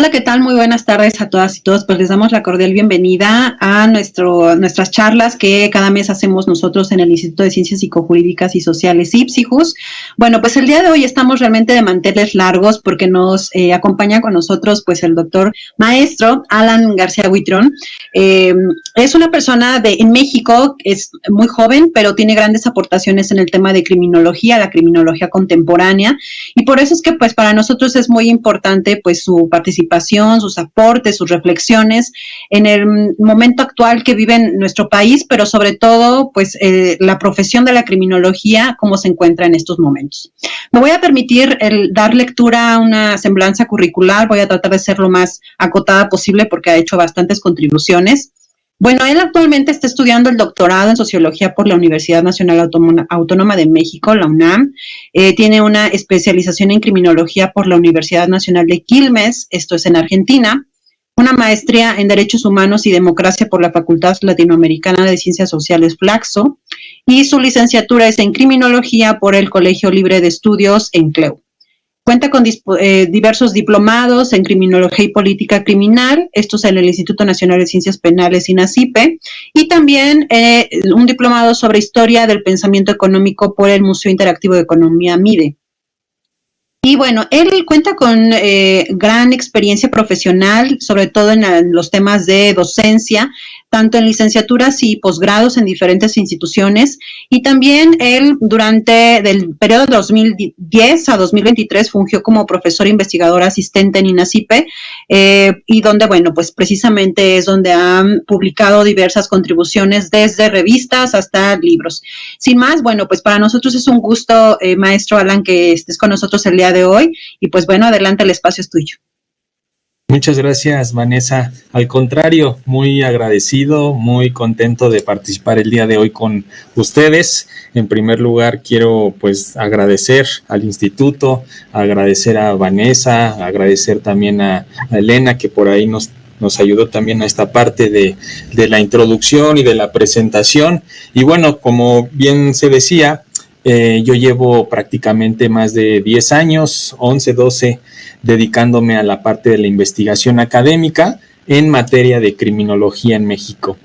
Hola, ¿qué tal? Muy buenas tardes a todas y todos. Pues les damos la cordial bienvenida a nuestras charlas que cada mes hacemos nosotros en el Instituto de Ciencias Psicojurídicas y Sociales IPSIJUS. Bueno, pues el día de hoy estamos realmente de manteles largos porque nos acompaña con nosotros pues el doctor maestro Alan García Huitrón. Es una persona en México, es muy joven, pero tiene grandes aportaciones en el tema de criminología, la criminología contemporánea, y por eso es que pues para nosotros es muy importante pues su participación, sus aportes, sus reflexiones en el momento actual que vive en nuestro país, pero sobre todo pues la profesión de la criminología, cómo se encuentra en estos momentos. Me voy a permitir dar lectura a una semblanza curricular, voy a tratar de ser lo más acotada posible porque ha hecho bastantes contribuciones. Bueno, él actualmente está estudiando el doctorado en Sociología por la Universidad Nacional Autónoma de México, la UNAM. Tiene una especialización en Criminología por la Universidad Nacional de Quilmes, esto es en Argentina. Una maestría en Derechos Humanos y Democracia por la Facultad Latinoamericana de Ciencias Sociales Flaxo. Y su licenciatura es en Criminología por el Colegio Libre de Estudios en CLEU. Cuenta con diversos diplomados en Criminología y Política Criminal, estos en el Instituto Nacional de Ciencias Penales, INACIPE, y también un diplomado sobre Historia del Pensamiento Económico por el Museo Interactivo de Economía MIDE. Y bueno, él cuenta con gran experiencia profesional, sobre todo en los temas de docencia, tanto en licenciaturas y posgrados en diferentes instituciones, y también él durante el periodo de 2010 a 2023 fungió como profesor investigador asistente en INACIPE, y donde, bueno, pues precisamente es donde han publicado diversas contribuciones desde revistas hasta libros. Sin más, bueno, pues para nosotros es un gusto, maestro Alan, que estés con nosotros el día de hoy, y pues bueno, adelante, el espacio es tuyo. Muchas gracias, Vanessa. Al contrario, muy agradecido, muy contento de participar el día de hoy con ustedes. En primer lugar, quiero pues agradecer al instituto, agradecer a Vanessa, agradecer también a Elena, que por ahí nos ayudó también a esta parte de la introducción y de la presentación. Y bueno, como bien se decía, yo llevo prácticamente más de 10 años, 11, 12, dedicándome a la parte de la investigación académica en materia de criminología en México.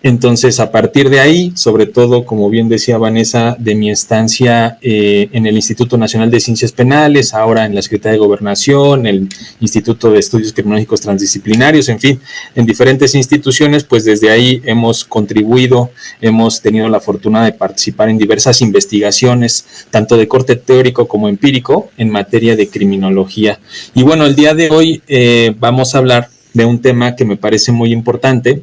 Entonces, a partir de ahí, sobre todo, como bien decía Vanessa, de mi estancia en el Instituto Nacional de Ciencias Penales, ahora en la Secretaría de Gobernación, el Instituto de Estudios Criminológicos Transdisciplinarios, en fin, en diferentes instituciones, pues desde ahí hemos contribuido, hemos tenido la fortuna de participar en diversas investigaciones, tanto de corte teórico como empírico, en materia de criminología. Y bueno, el día de hoy vamos a hablar de un tema que me parece muy importante,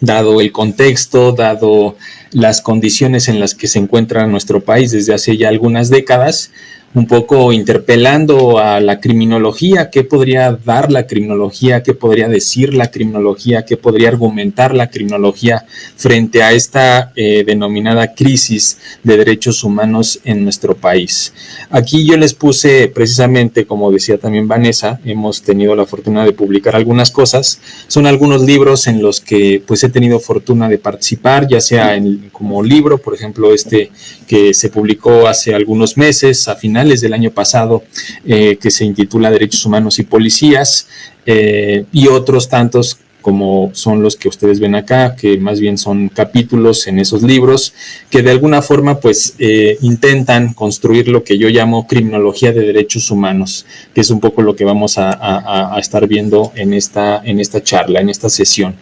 dado el contexto, dado las condiciones en las que se encuentra nuestro país desde hace ya algunas décadas, un poco interpelando a la criminología, qué podría dar la criminología, qué podría decir la criminología, qué podría argumentar la criminología frente a esta denominada crisis de derechos humanos en nuestro país. Aquí yo les puse precisamente, como decía también Vanessa, hemos tenido la fortuna de publicar algunas cosas, son algunos libros en los que pues he tenido fortuna de participar, ya sea como libro, por ejemplo este que se publicó hace algunos meses, a finales del año pasado, que se intitula Derechos Humanos y Policías, y otros tantos como son los que ustedes ven acá, que más bien son capítulos en esos libros, que de alguna forma pues intentan construir lo que yo llamo criminología de derechos humanos, que es un poco lo que vamos a estar viendo en esta charla, en esta sesión.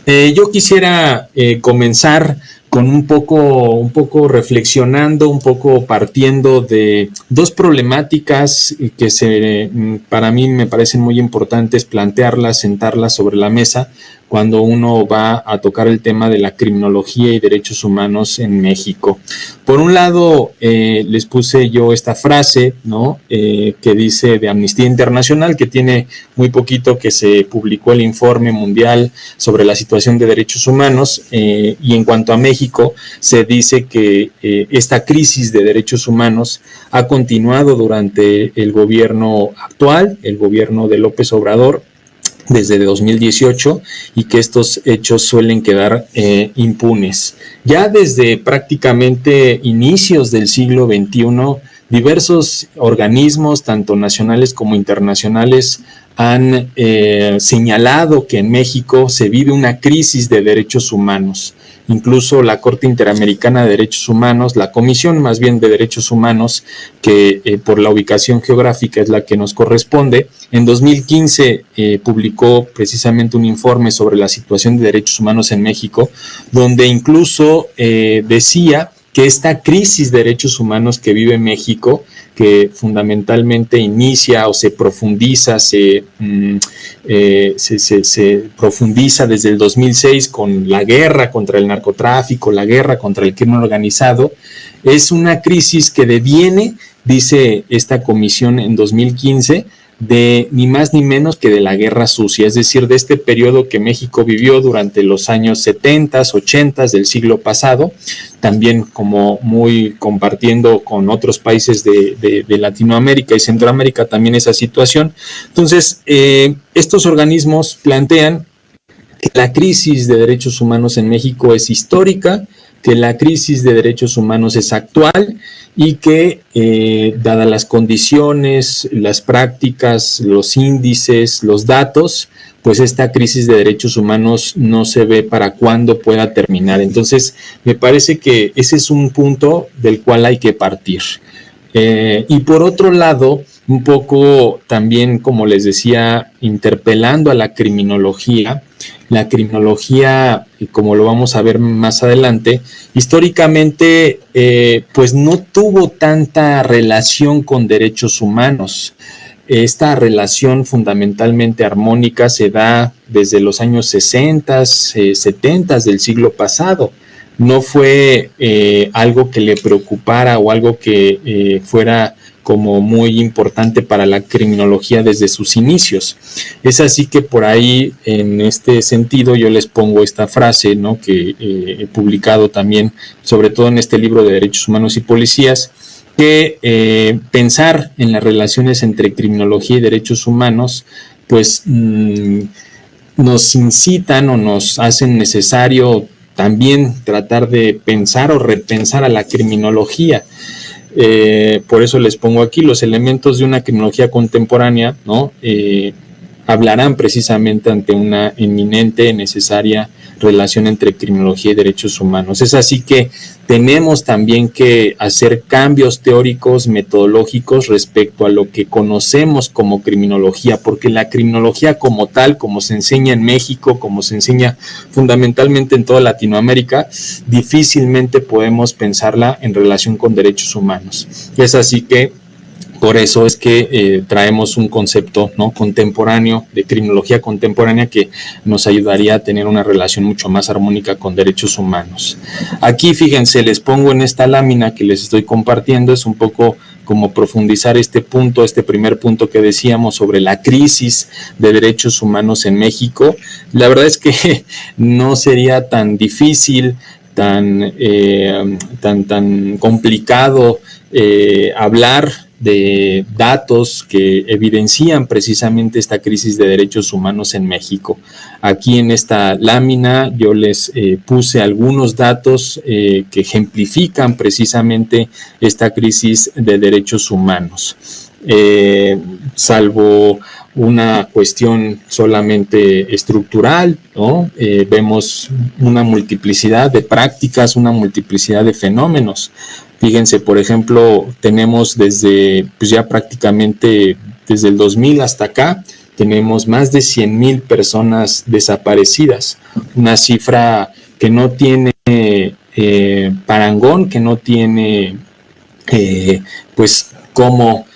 Yo quisiera comenzar con un poco reflexionando, un poco partiendo de dos problemáticas que para mí me parecen muy importantes plantearlas, sentarlas sobre la mesa cuando uno va a tocar el tema de la criminología y derechos humanos en México. Por un lado, les puse yo esta frase, ¿no? Que dice de Amnistía Internacional, que tiene muy poquito que se publicó el informe mundial sobre la situación de derechos humanos, y en cuanto a México, se dice que esta crisis de derechos humanos ha continuado durante el gobierno actual, el gobierno de López Obrador, desde 2018, y que estos hechos suelen quedar impunes. Ya desde prácticamente inicios del siglo XXI, diversos organismos, tanto nacionales como internacionales, han señalado que en México se vive una crisis de derechos humanos. Incluso la Corte Interamericana de Derechos Humanos, la Comisión más bien de Derechos Humanos, que por la ubicación geográfica es la que nos corresponde, en 2015 publicó precisamente un informe sobre la situación de derechos humanos en México, donde incluso decía que esta crisis de derechos humanos que vive México, que fundamentalmente inicia o se profundiza, se profundiza desde el 2006 con la guerra contra el narcotráfico, la guerra contra el crimen organizado, es una crisis que deviene, dice esta comisión en 2015, de ni más ni menos que de la guerra sucia, es decir, de este periodo que México vivió durante los años 70, 80 del siglo pasado, también como muy compartiendo con otros países de Latinoamérica y Centroamérica también esa situación. Entonces, estos organismos plantean que la crisis de derechos humanos en México es histórica, que la crisis de derechos humanos es actual y que, dadas las condiciones, las prácticas, los índices, los datos, pues esta crisis de derechos humanos no se ve para cuándo pueda terminar. Entonces, me parece que ese es un punto del cual hay que partir. Y por otro lado, un poco también, como les decía, interpelando a la criminología, como lo vamos a ver más adelante, históricamente pues no tuvo tanta relación con derechos humanos. Esta relación fundamentalmente armónica se da desde los años 60, 70 del siglo pasado. No fue algo que le preocupara o algo que fuera como muy importante para la criminología desde sus inicios. Es así que por ahí, en este sentido, yo les pongo esta frase, ¿no?, que he publicado también, sobre todo en este libro de Derechos Humanos y Policías, que pensar en las relaciones entre criminología y derechos humanos, pues nos incitan o nos hacen necesario también tratar de pensar o repensar a la criminología. Por eso les pongo aquí los elementos de una criminología contemporánea, ¿no? Hablarán precisamente ante una inminente, necesaria relación entre criminología y derechos humanos. Es así que tenemos también que hacer cambios teóricos, metodológicos respecto a lo que conocemos como criminología, porque la criminología como tal, como se enseña en México, como se enseña fundamentalmente en toda Latinoamérica, difícilmente podemos pensarla en relación con derechos humanos. Es así que por eso es que traemos un concepto, ¿no?, contemporáneo, de criminología contemporánea, que nos ayudaría a tener una relación mucho más armónica con derechos humanos. Aquí, fíjense, les pongo en esta lámina que les estoy compartiendo, es un poco como profundizar este punto, este primer punto que decíamos sobre la crisis de derechos humanos en México. La verdad es que no sería tan difícil, tan complicado hablar de datos que evidencian precisamente esta crisis de derechos humanos en México. Aquí en esta lámina yo les puse algunos datos que ejemplifican precisamente esta crisis de derechos humanos. Salvo una cuestión solamente estructural, ¿no? Vemos una multiplicidad de prácticas, una multiplicidad de fenómenos. Fíjense, por ejemplo, tenemos desde, pues ya prácticamente desde el 2000 hasta acá, tenemos más de 100,000 personas desaparecidas, una cifra que no tiene parangón, que no tiene pues cómo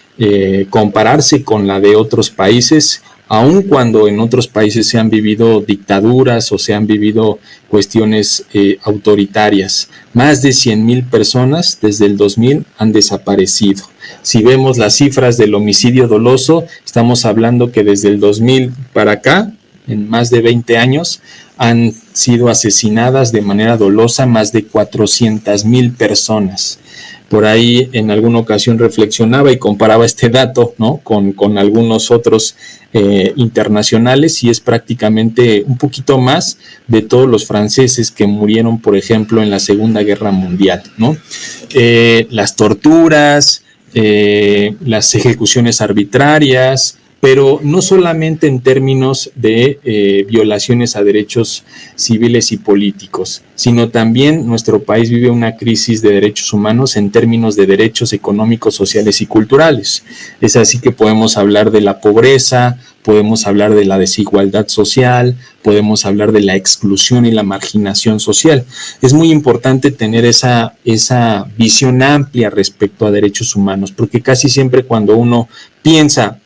compararse con la de otros países, aun cuando en otros países se han vivido dictaduras o se han vivido cuestiones autoritarias. Más de 100,000 personas desde el 2000 han desaparecido. Si vemos las cifras del homicidio doloso, estamos hablando que desde el 2000 para acá, en más de 20 años, han sido asesinadas de manera dolosa más de 400,000 personas. Por ahí en alguna ocasión reflexionaba y comparaba este dato, ¿no?, con algunos otros internacionales, y es prácticamente un poquito más de todos los franceses que murieron, por ejemplo, en la Segunda Guerra Mundial, ¿no? Las torturas, las ejecuciones arbitrarias, pero no solamente en términos de violaciones a derechos civiles y políticos, sino también nuestro país vive una crisis de derechos humanos en términos de derechos económicos, sociales y culturales. Es así que podemos hablar de la pobreza, podemos hablar de la desigualdad social, podemos hablar de la exclusión y la marginación social. Es muy importante tener esa visión amplia respecto a derechos humanos, porque casi siempre cuando uno piensa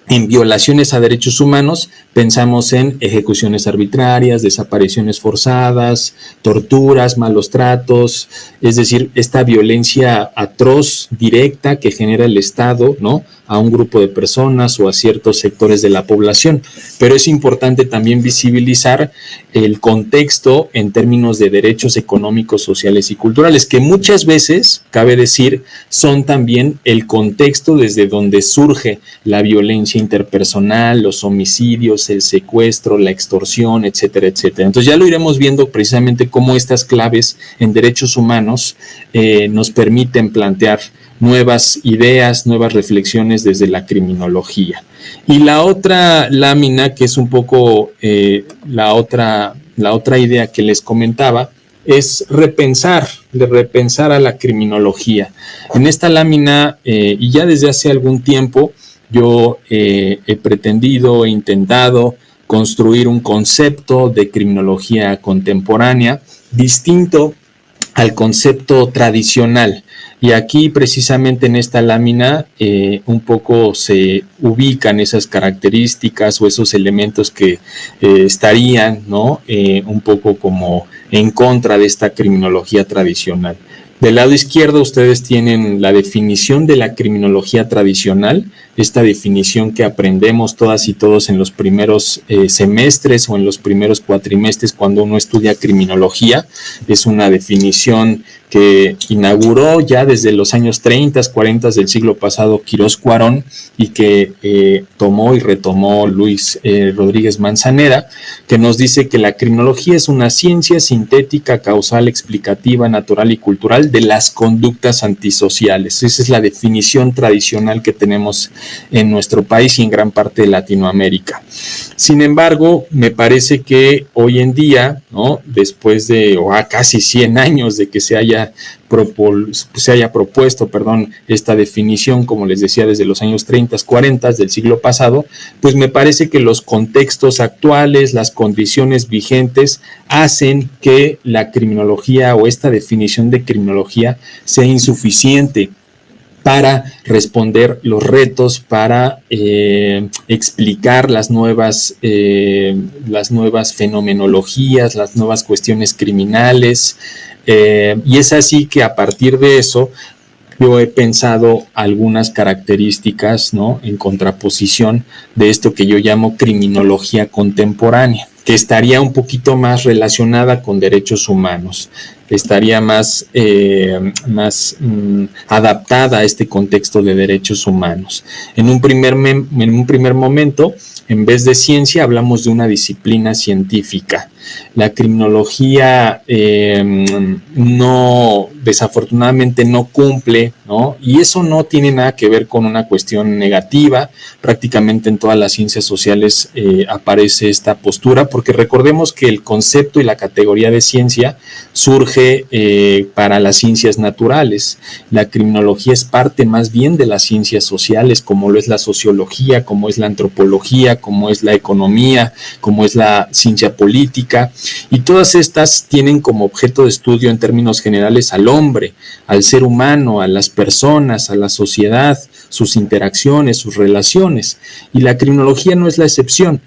en violaciones a derechos humanos, pensamos en ejecuciones arbitrarias, desapariciones forzadas, torturas, malos tratos, es decir, esta violencia atroz, directa que genera el Estado, ¿no?, a un grupo de personas o a ciertos sectores de la población. Pero es importante también visibilizar el contexto en términos de derechos económicos, sociales y culturales, que muchas veces, cabe decir, son también el contexto desde donde surge la violencia interpersonal, los homicidios, el secuestro, la extorsión, etcétera, etcétera. Entonces ya lo iremos viendo precisamente cómo estas claves en derechos humanos nos permiten plantear nuevas ideas, nuevas reflexiones desde la criminología. Y la otra lámina, que es un poco la otra idea que les comentaba, es repensar a la criminología. En esta lámina, y ya desde hace algún tiempo, yo he pretendido, he intentado construir un concepto de criminología contemporánea distinto al concepto tradicional. Y aquí precisamente en esta lámina un poco se ubican esas características o esos elementos que estarían, ¿no?, un poco como en contra de esta criminología tradicional. Del lado izquierdo ustedes tienen la definición de la criminología tradicional, esta definición que aprendemos todas y todos en los primeros semestres o en los primeros cuatrimestres cuando uno estudia criminología. Es una definición que inauguró ya desde los años 30, 40 del siglo pasado Quirós Cuarón y que tomó y retomó Luis Rodríguez Manzanera, que nos dice que la criminología es una ciencia sintética, causal, explicativa, natural y cultural de las conductas antisociales. Esa es la definición tradicional que tenemos en nuestro país y en gran parte de Latinoamérica. Sin embargo, me parece que hoy en día, ¿no?, después de casi 100 años de que se haya propuesto esta definición, como les decía, desde los años 30, 40 del siglo pasado, pues me parece que los contextos actuales, las condiciones vigentes, hacen que la criminología o esta definición de criminología sea insuficiente para responder los retos, para explicar las nuevas fenomenologías, las nuevas cuestiones criminales, y es así que a partir de eso yo he pensado algunas características, ¿no?, en contraposición de esto que yo llamo criminología contemporánea, que estaría un poquito más relacionada con derechos humanos, estaría más adaptada a este contexto de derechos humanos. En un primer momento, en vez de ciencia, hablamos de una disciplina científica. La criminología desafortunadamente no cumple, ¿no? Y eso no tiene nada que ver con una cuestión negativa. Prácticamente en todas las ciencias sociales aparece esta postura, porque recordemos que el concepto y la categoría de ciencia surge para las ciencias naturales. La criminología es parte más bien de las ciencias sociales, como lo es la sociología, como es la antropología, como es la economía, como es la ciencia política, y todas estas tienen como objeto de estudio en términos generales al hombre, al ser humano, a las personas, a la sociedad, sus interacciones, sus relaciones, y la criminología no es la excepción.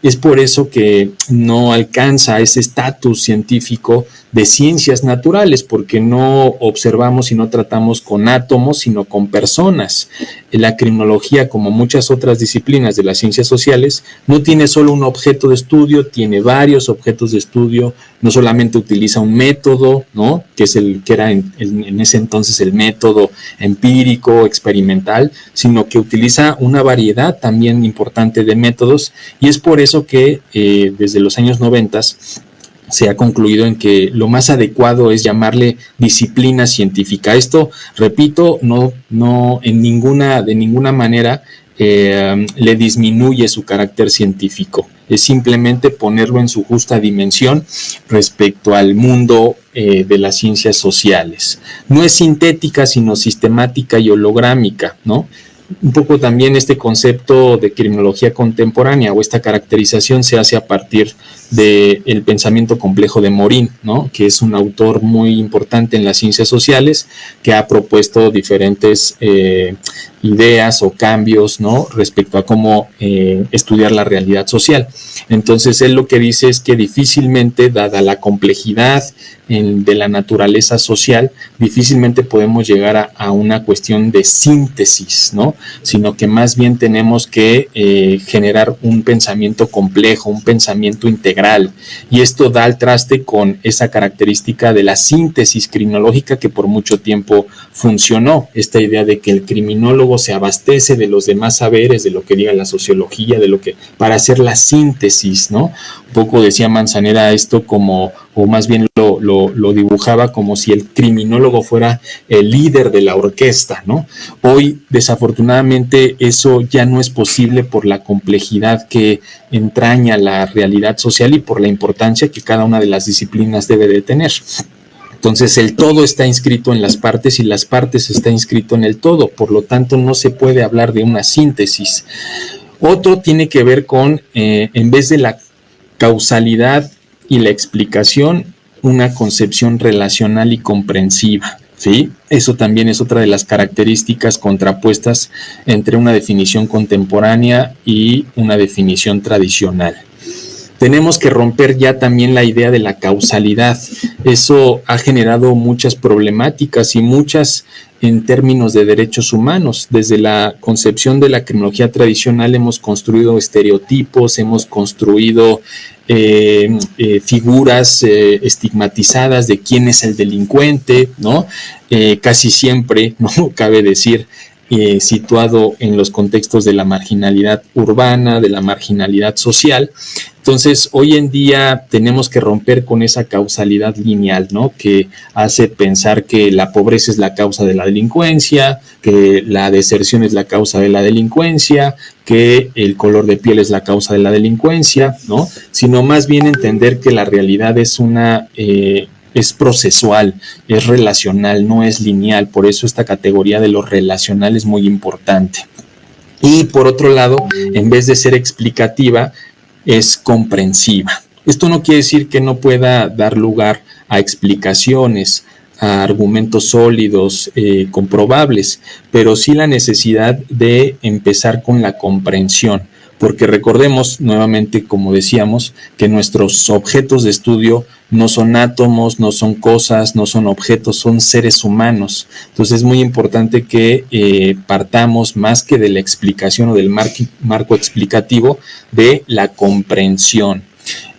Es por eso que no alcanza ese estatus científico de ciencias naturales, porque no observamos y no tratamos con átomos, sino con personas. La criminología, como muchas otras disciplinas de las ciencias sociales, no tiene solo un objeto de estudio, tiene varios objetos de estudio, no solamente utiliza un método, ¿no?, que era en ese entonces el método empírico, experimental, sino que utiliza una variedad también importante de métodos, y es por eso que desde los años 90 se ha concluido en que lo más adecuado es llamarle disciplina científica. Esto, repito, no de ninguna manera le disminuye su carácter científico. Es simplemente ponerlo en su justa dimensión respecto al mundo de las ciencias sociales. No es sintética, sino sistemática y holográmica, ¿no? Un poco también este concepto de criminología contemporánea o esta caracterización se hace a partir del pensamiento complejo de Morin, ¿no? Que es un autor muy importante en las ciencias sociales que ha propuesto diferentes ideas o cambios, ¿no? Respecto a cómo estudiar la realidad social. Entonces él lo que dice es que difícilmente, dada la complejidad de la naturaleza social, difícilmente podemos llegar a una cuestión de síntesis, ¿no? Sino que más bien tenemos que generar un pensamiento complejo, un pensamiento integral, y esto da al traste con esa característica de la síntesis criminológica que por mucho tiempo funcionó, esta idea de que el criminólogo se abastece de los demás saberes, de lo que diga la sociología, de lo que, para hacer la síntesis, ¿no? Un poco decía Manzanera esto como, o más bien lo dibujaba como si el criminólogo fuera el líder de la orquesta, ¿no? Hoy, desafortunadamente, eso ya no es posible por la complejidad que entraña la realidad social y por la importancia que cada una de las disciplinas debe de tener. Entonces el todo está inscrito en las partes y las partes está inscrito en el todo, por lo tanto no se puede hablar de una síntesis. Otro tiene que ver con, en vez de la causalidad y la explicación, una concepción relacional y comprensiva, ¿sí? Eso también es otra de las características contrapuestas entre una definición contemporánea y una definición tradicional. Tenemos que romper ya también la idea de la causalidad. Eso ha generado muchas problemáticas y muchas en términos de derechos humanos. Desde la concepción de la criminología tradicional hemos construido estereotipos, hemos construido figuras estigmatizadas de quién es el delincuente, ¿no? Casi siempre, ¿no? Cabe decir, situado en los contextos de la marginalidad urbana, de la marginalidad social. Entonces, hoy en día tenemos que romper con esa causalidad lineal, ¿no? Que hace pensar que la pobreza es la causa de la delincuencia, que la deserción es la causa de la delincuencia, que el color de piel es la causa de la delincuencia, ¿no? Sino más bien entender que la realidad es procesual, es relacional, no es lineal. Por eso esta categoría de lo relacional es muy importante. Y por otro lado, en vez de ser explicativa, es comprensiva. Esto no quiere decir que no pueda dar lugar a explicaciones, a argumentos sólidos, comprobables, pero sí la necesidad de empezar con la comprensión. Porque recordemos nuevamente, como decíamos, que nuestros objetos de estudio no son átomos, no son cosas, no son objetos, son seres humanos. Entonces es muy importante que partamos más que de la explicación o del marco explicativo, de la comprensión.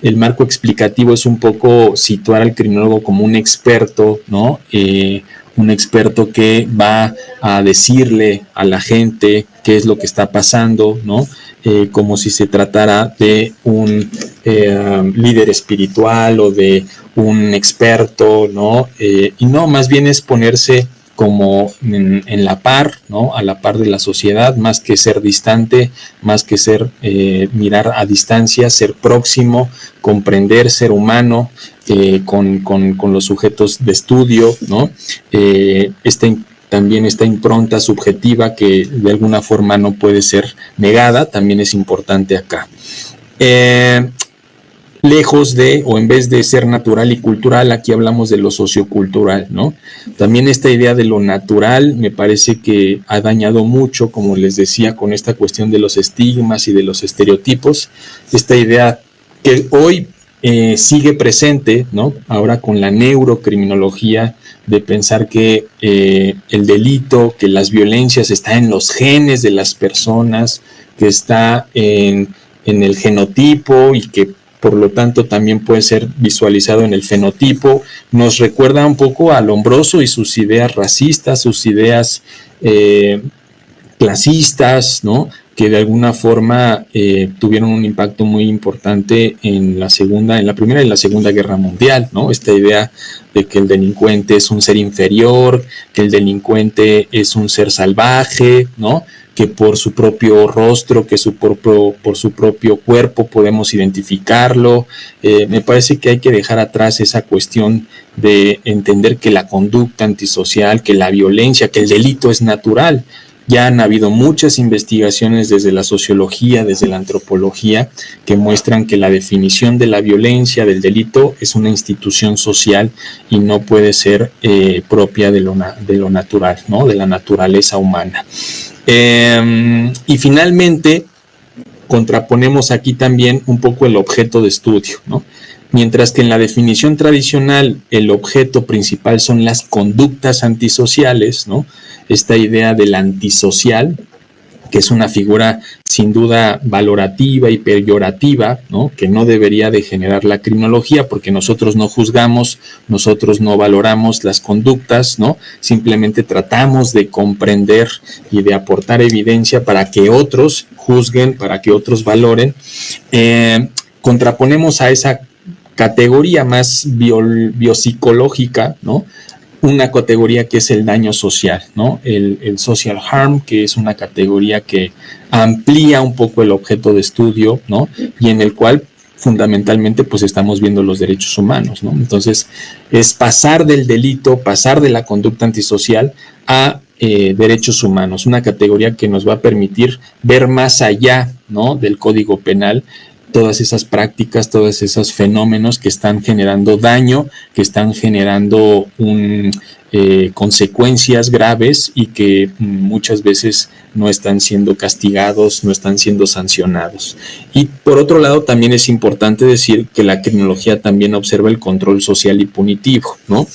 El marco explicativo es un poco situar al criminólogo como un experto, ¿no? Un experto que va a decirle a la gente qué es lo que está pasando, ¿no? Como si se tratara de un líder espiritual o de un experto, ¿no? Y no, más bien es ponerse como en la par, ¿no? A la par de la sociedad, más que ser distante, más que ser mirar a distancia, ser próximo, comprender, ser humano, con los sujetos de estudio, ¿no? También esta impronta subjetiva que de alguna forma no puede ser negada, también es importante acá. Lejos de, o en vez de ser natural y cultural, aquí hablamos de lo sociocultural, ¿no? También esta idea de lo natural me parece que ha dañado mucho, como les decía, con esta cuestión de los estigmas y de los estereotipos, esta idea que hoy sigue presente, ¿no? Ahora con la neurocriminología, de pensar que el delito, que las violencias está en los genes de las personas, que está en el genotipo y que por lo tanto también puede ser visualizado en el fenotipo. Nos recuerda un poco a Lombroso y sus ideas racistas, sus ideas clasistas, ¿no? Que de alguna forma tuvieron un impacto muy importante en la Primera y la Segunda Guerra Mundial, ¿no? Esta idea de que el delincuente es un ser inferior, que el delincuente es un ser salvaje, ¿no? que por su propio rostro, por su propio cuerpo podemos identificarlo. Me parece que hay que dejar atrás esa cuestión de entender que la conducta antisocial, que la violencia, que el delito es natural. Ya han habido muchas investigaciones desde la sociología, desde la antropología, que muestran que la definición de la violencia, del delito, es una institución social y no puede ser propia de lo natural, ¿no? De la naturaleza humana. Y finalmente, contraponemos aquí también un poco el objeto de estudio, ¿no? Mientras que en la definición tradicional el objeto principal son las conductas antisociales, ¿no? Esta idea del antisocial, que es una figura sin duda valorativa y peyorativa, ¿no? Que no debería de generar la criminología, porque nosotros no juzgamos, nosotros no valoramos las conductas, ¿no? Simplemente tratamos de comprender y de aportar evidencia para que otros juzguen, para que otros valoren. Contraponemos a esa categoría más biopsicológica, ¿no? Una categoría que es el daño social, ¿no? El social harm, que es una categoría que amplía un poco el objeto de estudio, ¿no? Y en el cual fundamentalmente pues estamos viendo los derechos humanos, ¿no? Entonces es pasar del delito, pasar de la conducta antisocial a derechos humanos, una categoría que nos va a permitir ver más allá, ¿no? Del Código Penal, todas esas prácticas, todos esos fenómenos que están generando daño, que están generando consecuencias graves y que muchas veces no están siendo castigados, no están siendo sancionados. Y por otro lado, también es importante decir que la criminología también observa el control social y punitivo, ¿no?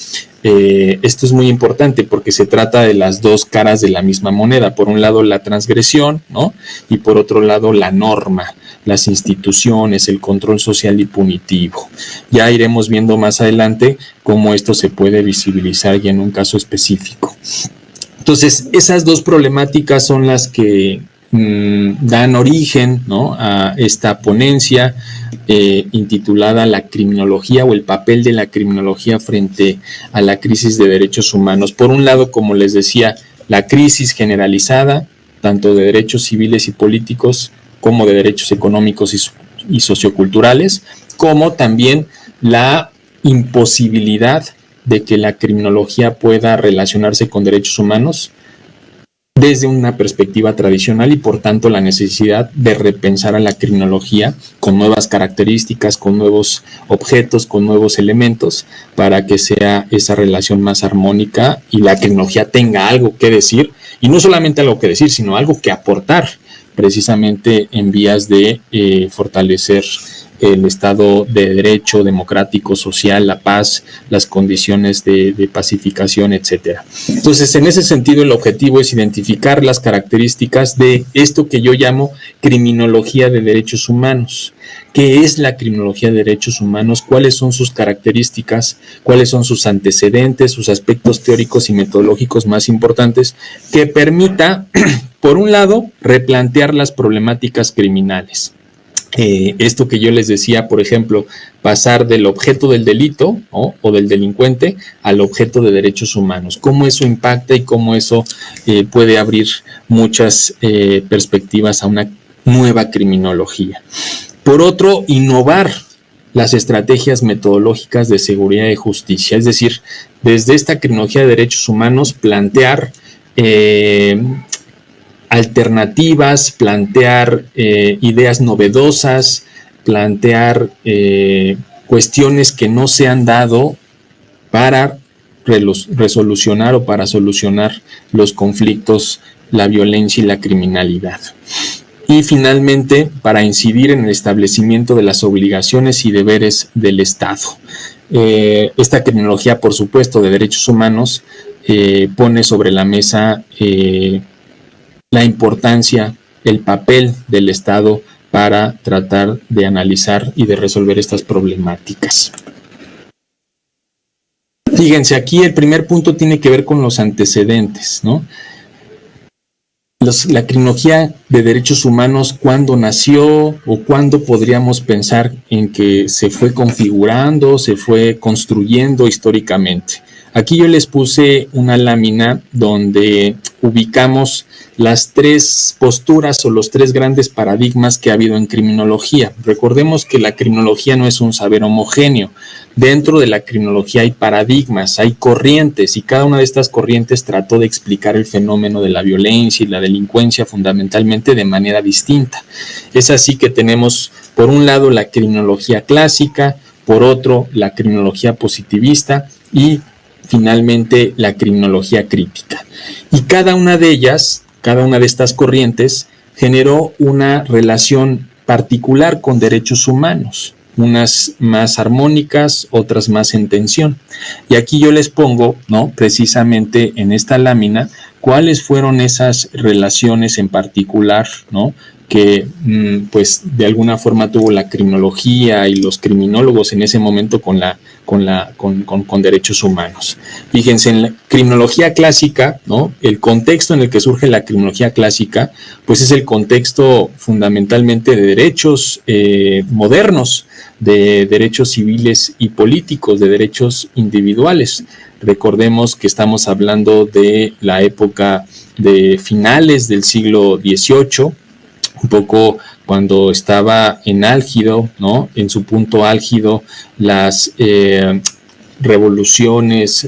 Esto es muy importante porque se trata de las dos caras de la misma moneda. Por un lado, la transgresión, ¿no? Y por otro lado, la norma, las instituciones, el control social y punitivo. Ya iremos viendo más adelante cómo esto se puede visibilizar ya en un caso específico. Entonces, esas dos problemáticas son las que dan origen, ¿no? A esta ponencia intitulada La criminología o el papel de la criminología frente a la crisis de derechos humanos. Por un lado, como les decía, la crisis generalizada, tanto de derechos civiles y políticos como de derechos económicos y socioculturales, como también la imposibilidad de que la criminología pueda relacionarse con derechos humanos desde una perspectiva tradicional y por tanto la necesidad de repensar a la criminología con nuevas características, con nuevos objetos, con nuevos elementos para que sea esa relación más armónica y la criminología tenga algo que decir, y no solamente algo que decir, sino algo que aportar precisamente en vías de fortalecer el Estado de Derecho, democrático, social, la paz, las condiciones de pacificación, etcétera. Entonces, en ese sentido, el objetivo es identificar las características de esto que yo llamo criminología de derechos humanos. ¿Qué es la criminología de derechos humanos? ¿Cuáles son sus características? ¿Cuáles son sus antecedentes, sus aspectos teóricos y metodológicos más importantes que permita, por un lado, replantear las problemáticas criminales? Esto que yo les decía, por ejemplo, pasar del objeto del delito, ¿no? O del delincuente al objeto de derechos humanos, cómo eso impacta y cómo eso puede abrir muchas perspectivas a una nueva criminología. Por otro, innovar las estrategias metodológicas de seguridad y justicia, es decir, desde esta criminología de derechos humanos plantear alternativas, plantear ideas novedosas, plantear cuestiones que no se han dado para resolucionar o para solucionar los conflictos, la violencia y la criminalidad. Y finalmente, para incidir en el establecimiento de las obligaciones y deberes del Estado. Esta criminología, por supuesto, de derechos humanos pone sobre la mesa la importancia, el papel del Estado para tratar de analizar y de resolver estas problemáticas. Fíjense, aquí el primer punto tiene que ver con los antecedentes, ¿no? La criminología de derechos humanos, ¿cuándo nació o cuándo podríamos pensar en que se fue configurando, se fue construyendo históricamente? Aquí yo les puse una lámina donde ubicamos las tres posturas o los tres grandes paradigmas que ha habido en criminología. Recordemos que la criminología no es un saber homogéneo. Dentro de la criminología hay paradigmas, hay corrientes, y cada una de estas corrientes trató de explicar el fenómeno de la violencia y la delincuencia fundamentalmente de manera distinta. Es así que tenemos, por un lado, la criminología clásica, por otro, la criminología positivista y finalmente la criminología crítica. Y cada una de ellas, cada una de estas corrientes, generó una relación particular con derechos humanos, unas más armónicas, otras más en tensión. Y aquí yo les pongo, ¿no?, precisamente en esta lámina, cuáles fueron esas relaciones en particular, ¿no?, que pues de alguna forma tuvo la criminología y los criminólogos en ese momento con derechos humanos. Fíjense, en la criminología clásica, ¿no?, el contexto en el que surge la criminología clásica, pues es el contexto fundamentalmente de derechos modernos, de derechos civiles y políticos, de derechos individuales. Recordemos que estamos hablando de la época de finales del siglo XVIII, un poco cuando estaba en álgido, ¿no?, en su punto álgido, las revoluciones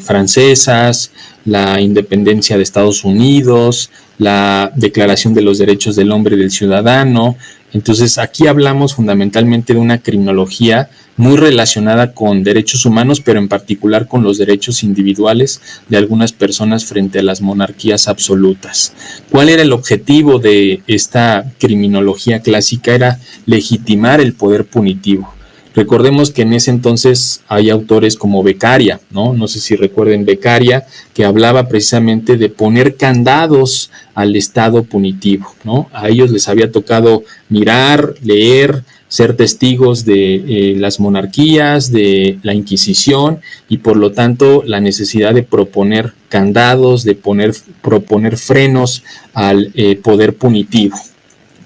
francesas, la independencia de Estados Unidos, la Declaración de los Derechos del Hombre y del Ciudadano. Entonces, aquí hablamos fundamentalmente de una criminología muy relacionada con derechos humanos, pero en particular con los derechos individuales de algunas personas frente a las monarquías absolutas. ¿Cuál era el objetivo de esta criminología clásica? Era legitimar el poder punitivo. Recordemos que en ese entonces hay autores como Beccaria, ¿no? No sé si recuerden Beccaria, que hablaba precisamente de poner candados al Estado punitivo, ¿no? A ellos les había tocado mirar, leer, ser testigos de las monarquías, de la Inquisición, y por lo tanto la necesidad de proponer candados, de proponer frenos al poder punitivo.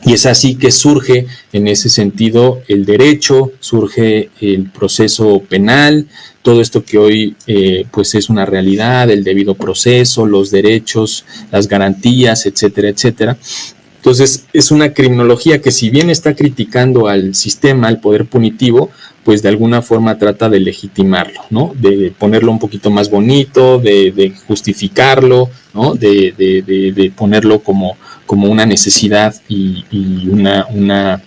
Y es así que surge en ese sentido el derecho, surge el proceso penal, todo esto que hoy pues es una realidad, el debido proceso, los derechos, las garantías, etcétera, etcétera. Entonces es una criminología que, si bien está criticando al sistema, al poder punitivo, pues de alguna forma trata de legitimarlo, ¿no?, de ponerlo un poquito más bonito, de justificarlo, ¿no?, de ponerlo como una necesidad y una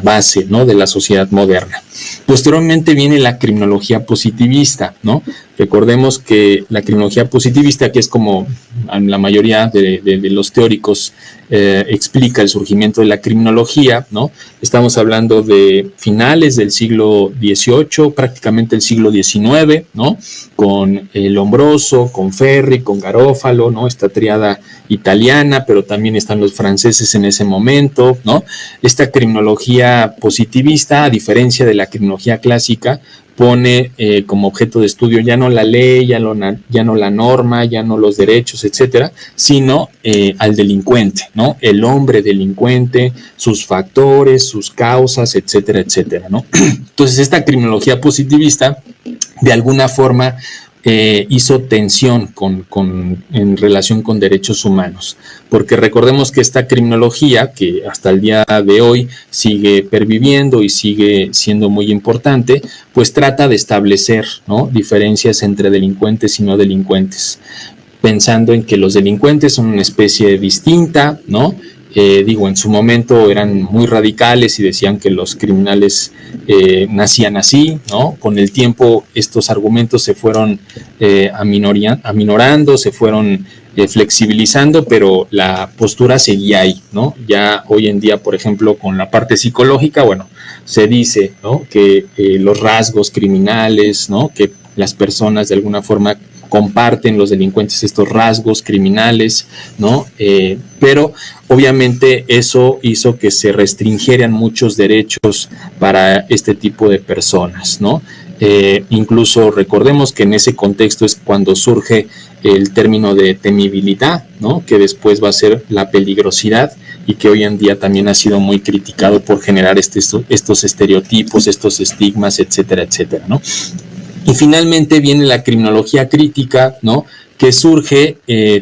base, ¿no?, de la sociedad moderna. Posteriormente viene la criminología positivista, ¿no? Recordemos que la criminología positivista, que es como la mayoría de los teóricos explica el surgimiento de la criminología, ¿no? Estamos hablando de finales del siglo XVIII, prácticamente el siglo XIX, ¿no?, con Lombroso, con Ferri, con Garofalo, ¿no?, esta triada italiana, pero también están los franceses en ese momento, ¿no? Esta criminología positivista, a diferencia de la criminología clásica, pone como objeto de estudio ya no la ley, ya no la norma, ya no los derechos, etcétera, sino al delincuente, ¿no? El hombre delincuente, sus factores, sus causas, etcétera, etcétera, ¿no? Entonces, esta criminología positivista, de alguna forma, hizo tensión en relación con derechos humanos, porque recordemos que esta criminología, que hasta el día de hoy sigue perviviendo y sigue siendo muy importante, pues trata de establecer, ¿no?, diferencias entre delincuentes y no delincuentes, pensando en que los delincuentes son una especie distinta, ¿no? En su momento eran muy radicales y decían que los criminales nacían así, ¿no? Con el tiempo estos argumentos se fueron aminorando, se fueron flexibilizando, pero la postura seguía ahí, ¿no? Ya hoy en día, por ejemplo, con la parte psicológica, bueno, se dice, ¿no?, que los rasgos criminales, ¿no?, que las personas de alguna forma comparten, los delincuentes, estos rasgos criminales, ¿no? Pero obviamente eso hizo que se restringieran muchos derechos para este tipo de personas, ¿no? Incluso recordemos que en ese contexto es cuando surge el término de temibilidad, ¿no? Que después va a ser la peligrosidad y que hoy en día también ha sido muy criticado por generar estos estereotipos, estos estigmas, etcétera, etcétera, ¿no? Y finalmente viene la criminología crítica, ¿no? Que surge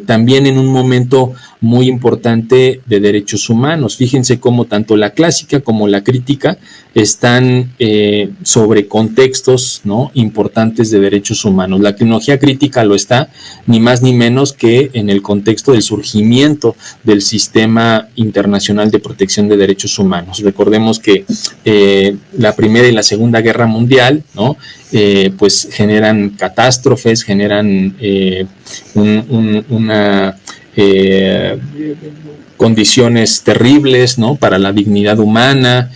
también en un momento muy importante de derechos humanos. Fíjense cómo tanto la clásica como la crítica están sobre contextos, ¿no? Importantes de derechos humanos. La criminología crítica lo está ni más ni menos que en el contexto del surgimiento del sistema internacional de protección de derechos humanos. Recordemos que la Primera y la Segunda Guerra Mundial, ¿no? Pues generan catástrofes, generan condiciones terribles, ¿no? Para la dignidad humana,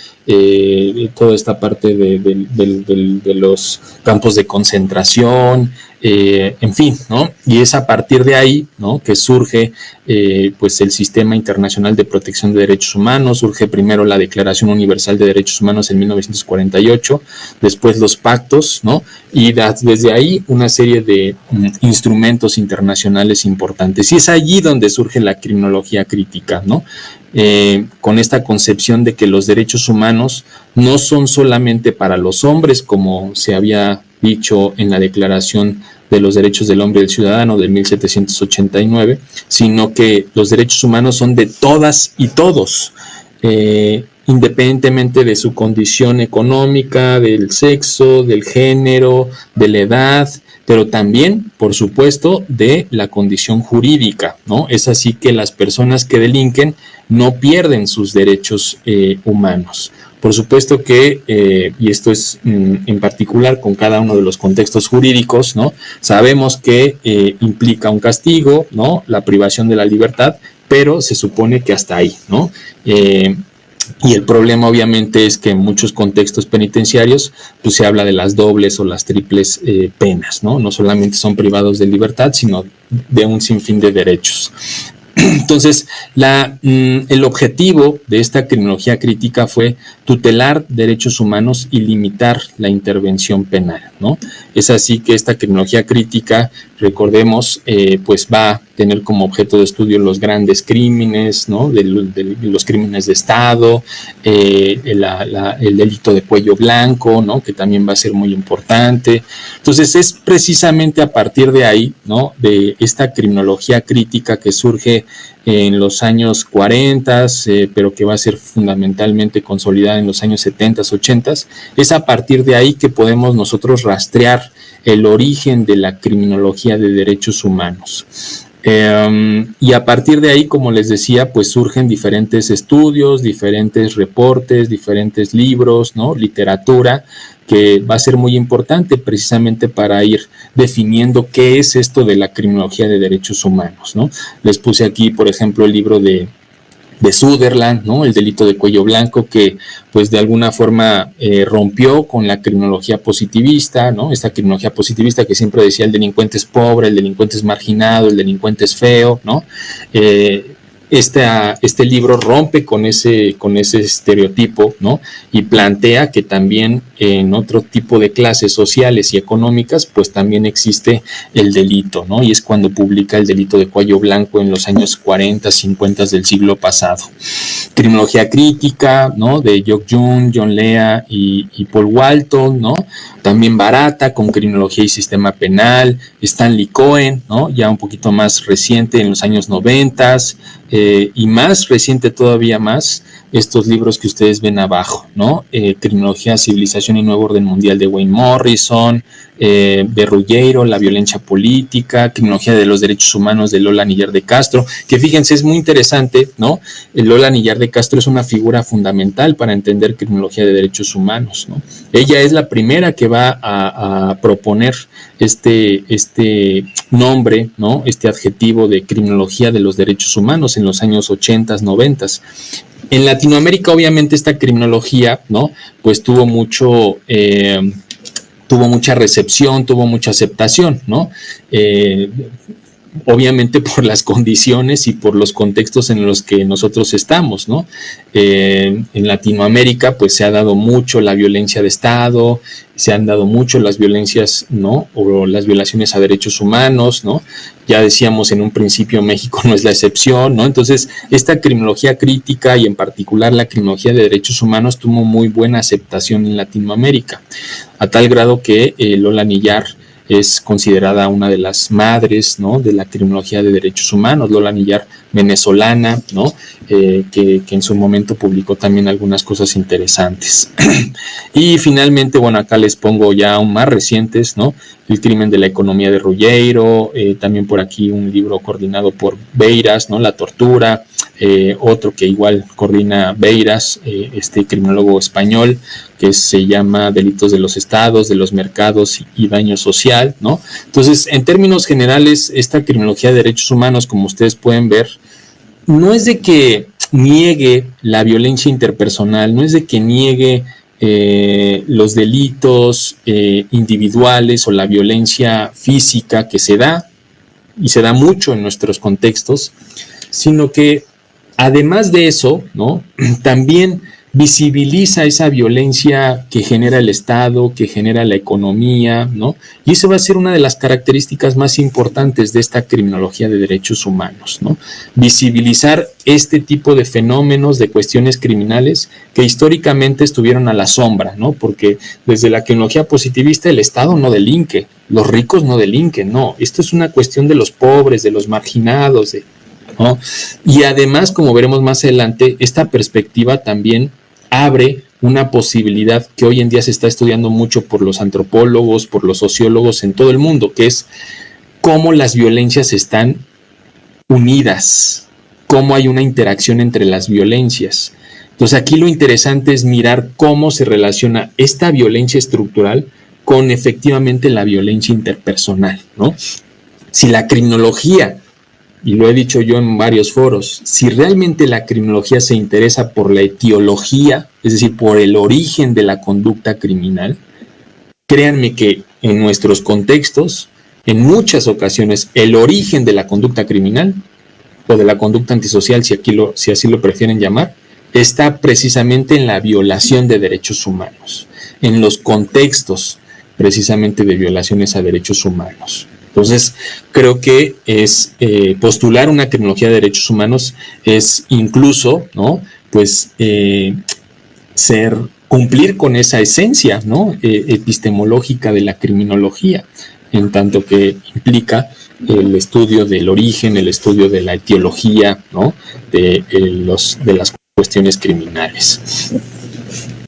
toda esta parte de los campos de concentración, en fin, ¿no? Y es a partir de ahí, ¿no? Que surge pues el Sistema Internacional de Protección de Derechos Humanos. Surge primero la Declaración Universal de Derechos Humanos en 1948, después los pactos, ¿no? Y desde ahí una serie de instrumentos internacionales importantes. Y es allí donde surge la criminología crítica, ¿no? Con esta concepción de que los derechos humanos no son solamente para los hombres, como se había dicho en la Declaración de los Derechos del Hombre y del Ciudadano de 1789, sino que los derechos humanos son de todas y todos, independientemente de su condición económica, del sexo, del género, de la edad, pero también, por supuesto, de la condición jurídica, ¿no? Es así que las personas que delinquen no pierden sus derechos humanos. Por supuesto que, y esto es en particular con cada uno de los contextos jurídicos, ¿no? Sabemos que implica un castigo, ¿no? La privación de la libertad, pero se supone que hasta ahí, ¿no? Y el problema obviamente es que en muchos contextos penitenciarios pues se habla de las dobles o las triples penas, ¿no? No solamente son privados de libertad, sino de un sinfín de derechos. Entonces, el objetivo de esta criminología crítica fue tutelar derechos humanos y limitar la intervención penal, ¿no? Es así que esta criminología crítica, recordemos, pues va a tener como objeto de estudio los grandes crímenes, ¿no? De los crímenes de Estado, el delito de cuello blanco, ¿no? Que también va a ser muy importante. Entonces, es precisamente a partir de ahí, ¿no? De esta criminología crítica que surge en los años 40, pero que va a ser fundamentalmente consolidada en los años 70, 80, es a partir de ahí que podemos nosotros rastrear el origen de la criminología de derechos humanos. Y a partir de ahí, como les decía, pues surgen diferentes estudios, diferentes reportes, diferentes libros, ¿no? Literatura, que va a ser muy importante precisamente para ir definiendo qué es esto de la criminología de derechos humanos, ¿no? Les puse aquí, por ejemplo, el libro de Sutherland, ¿no? El delito de cuello blanco, que pues de alguna forma rompió con la criminología positivista, ¿no? Esta criminología positivista que siempre decía el delincuente es pobre, el delincuente es marginado, el delincuente es feo, ¿no? Este libro rompe con ese estereotipo, ¿no? Y plantea que también en otro tipo de clases sociales y económicas, pues también existe el delito, ¿no? Y es cuando publica el delito de cuello blanco en los años 40, 50 del siglo pasado. Criminología crítica, ¿no? De Geoff Jung, John Lea y Paul Walton, ¿no? También barata, con criminología y sistema penal. Stanley Cohen, ¿no? Ya un poquito más reciente, en los años 90, y más reciente todavía más, estos libros que ustedes ven abajo, ¿no? Criminología, Civilización y Nuevo Orden Mundial de Wayne Morrison, de Ruggiero, La Violencia Política, Criminología de los Derechos Humanos de Lola Nillar de Castro, que fíjense, es muy interesante, ¿no? Lola Nillar de Castro es una figura fundamental para entender criminología de derechos humanos, ¿no? Ella es la primera que va a proponer este nombre, ¿no? Este adjetivo de criminología de los derechos humanos en los años 80, 90. En Latinoamérica, obviamente, esta criminología, ¿no? Pues tuvo mucha recepción, tuvo mucha aceptación, ¿no? obviamente por las condiciones y por los contextos en los que nosotros estamos, ¿no? En Latinoamérica pues se ha dado mucho la violencia de Estado, se han dado mucho las violencias, ¿no? O las violaciones a derechos humanos, ¿no? Ya decíamos en un principio México no es la excepción, ¿no? Entonces esta criminología crítica y en particular la criminología de derechos humanos tuvo muy buena aceptación en Latinoamérica, a tal grado que Lola Niyar es considerada una de las madres, ¿no? De la criminología de derechos humanos, Lola Niyar, venezolana, ¿no? Que en su momento publicó también algunas cosas interesantes. Y finalmente, bueno, acá les pongo ya aún más recientes, ¿no? El crimen de la economía de Ruggiero, también por aquí un libro coordinado por Beiras, ¿no? La tortura, otro que igual coordina Beiras, este criminólogo español, que se llama Delitos de los Estados, de los Mercados y Daño Social, ¿no? Entonces, en términos generales, esta criminología de derechos humanos, como ustedes pueden ver, no es de que niegue la violencia interpersonal, no es de que niegue los delitos individuales o la violencia física que se da, y se da mucho en nuestros contextos, sino que además de eso, ¿no? También visibiliza esa violencia que genera el Estado, que genera la economía, ¿no? Y eso va a ser una de las características más importantes de esta criminología de derechos humanos, ¿no? Visibilizar este tipo de fenómenos, de cuestiones criminales que históricamente estuvieron a la sombra, ¿no? Porque desde la criminología positivista el Estado no delinque, los ricos no delinquen, no. Esto es una cuestión de los pobres, de los marginados, ¿no? Y además, como veremos más adelante, esta perspectiva también abre una posibilidad que hoy en día se está estudiando mucho por los antropólogos, por los sociólogos en todo el mundo, que es cómo las violencias están unidas, cómo hay una interacción entre las violencias. Entonces aquí lo interesante es mirar cómo se relaciona esta violencia estructural con efectivamente la violencia interpersonal, ¿no? Si la criminología, y lo he dicho yo en varios foros, si realmente la criminología se interesa por la etiología, es decir, por el origen de la conducta criminal, créanme que en nuestros contextos, en muchas ocasiones, el origen de la conducta criminal o de la conducta antisocial, si así lo prefieren llamar, está precisamente en la violación de derechos humanos, en los contextos precisamente de violaciones a derechos humanos. Entonces, creo que es postular una criminología de derechos humanos es incluso, ¿no? Pues cumplir con esa esencia, ¿no? Epistemológica de la criminología, en tanto que implica el estudio del origen, el estudio de la etiología, ¿no? De las cuestiones criminales.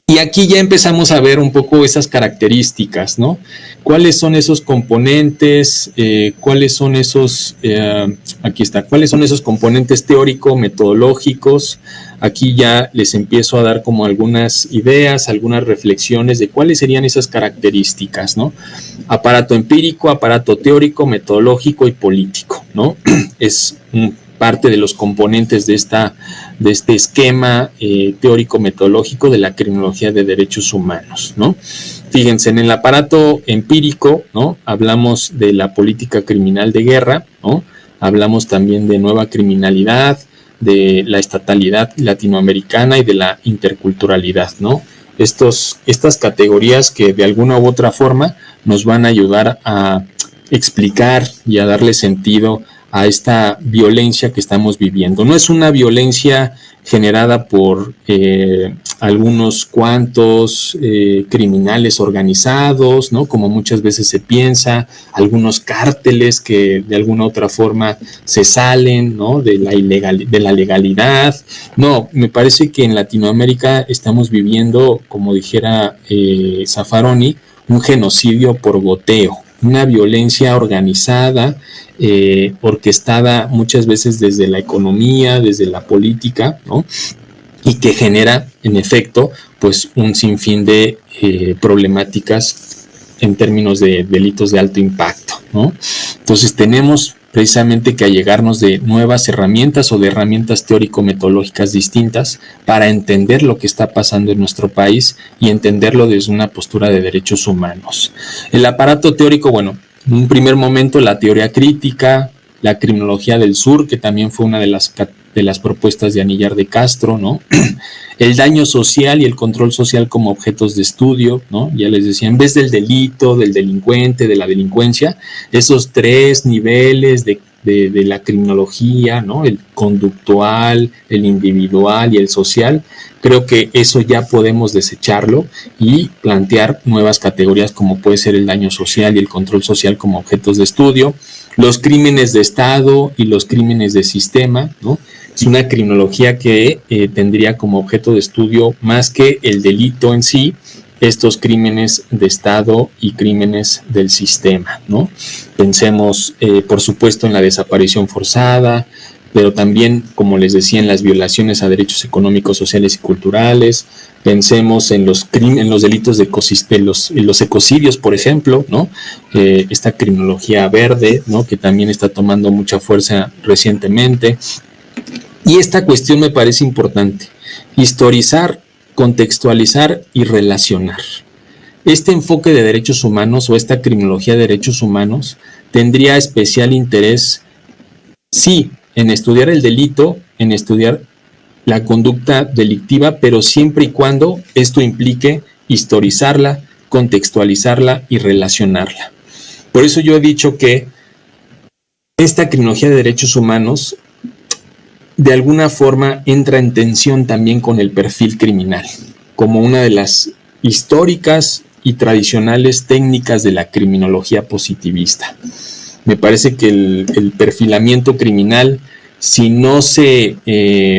Y aquí ya empezamos a ver un poco esas características, ¿no? ¿Cuáles son esos componentes? ¿Cuáles son esos, cuáles son esos componentes teórico-metodológicos? Aquí ya les empiezo a dar como algunas ideas, algunas reflexiones de cuáles serían esas características, ¿no? Aparato empírico, aparato teórico, metodológico y político, ¿no? Es parte de los componentes de este esquema teórico-metodológico de la criminología de derechos humanos, ¿no? Fíjense, en el aparato empírico, ¿no? Hablamos de la política criminal de guerra, ¿no? Hablamos también de nueva criminalidad, de la estatalidad latinoamericana y de la interculturalidad, ¿no? Estas categorías que de alguna u otra forma nos van a ayudar a explicar y a darle sentido a esta violencia que estamos viviendo. No es una violencia generada por algunos cuantos criminales organizados, ¿no? Como muchas veces se piensa, algunos cárteles que de alguna otra forma se salen, ¿no? de la legalidad. No, me parece que en Latinoamérica estamos viviendo, como dijera Zaffaroni, un genocidio por goteo, una violencia organizada, orquestada muchas veces desde la economía, desde la política, ¿no? Y que genera, en efecto, pues un sinfín de problemáticas en términos de delitos de alto impacto, ¿no? Entonces tenemos precisamente que allegarnos de nuevas herramientas o de herramientas teórico-metodológicas distintas para entender lo que está pasando en nuestro país y entenderlo desde una postura de derechos humanos. El aparato teórico, bueno, en un primer momento la teoría crítica, la criminología del sur, que también fue una de las propuestas de Anillar de Castro, ¿no? El daño social y el control social como objetos de estudio, ¿no? Ya les decía, en vez del delito, del delincuente, de la delincuencia, esos 3 niveles de la criminología, ¿no? El conductual, el individual y el social, creo que eso ya podemos desecharlo y plantear nuevas categorías como puede ser el daño social y el control social como objetos de estudio, los crímenes de Estado y los crímenes de sistema, ¿no? Es una criminología que tendría como objeto de estudio, más que el delito en sí, estos crímenes de Estado y crímenes del sistema, ¿no? Pensemos, por supuesto, en la desaparición forzada, pero también, como les decía, en las violaciones a derechos económicos, sociales y culturales. Pensemos en los delitos de los ecocidios, por ejemplo, ¿no? Esta criminología verde, ¿no? Que también está tomando mucha fuerza recientemente. Y esta cuestión me parece importante: historizar, contextualizar y relacionar. Este enfoque de derechos humanos o esta criminología de derechos humanos tendría especial interés, sí, en estudiar el delito, en estudiar la conducta delictiva, pero siempre y cuando esto implique historizarla, contextualizarla y relacionarla. Por eso yo he dicho que esta criminología de derechos humanos de alguna forma entra en tensión también con el perfil criminal, como una de las históricas y tradicionales técnicas de la criminología positivista. Me parece que el perfilamiento criminal, si no se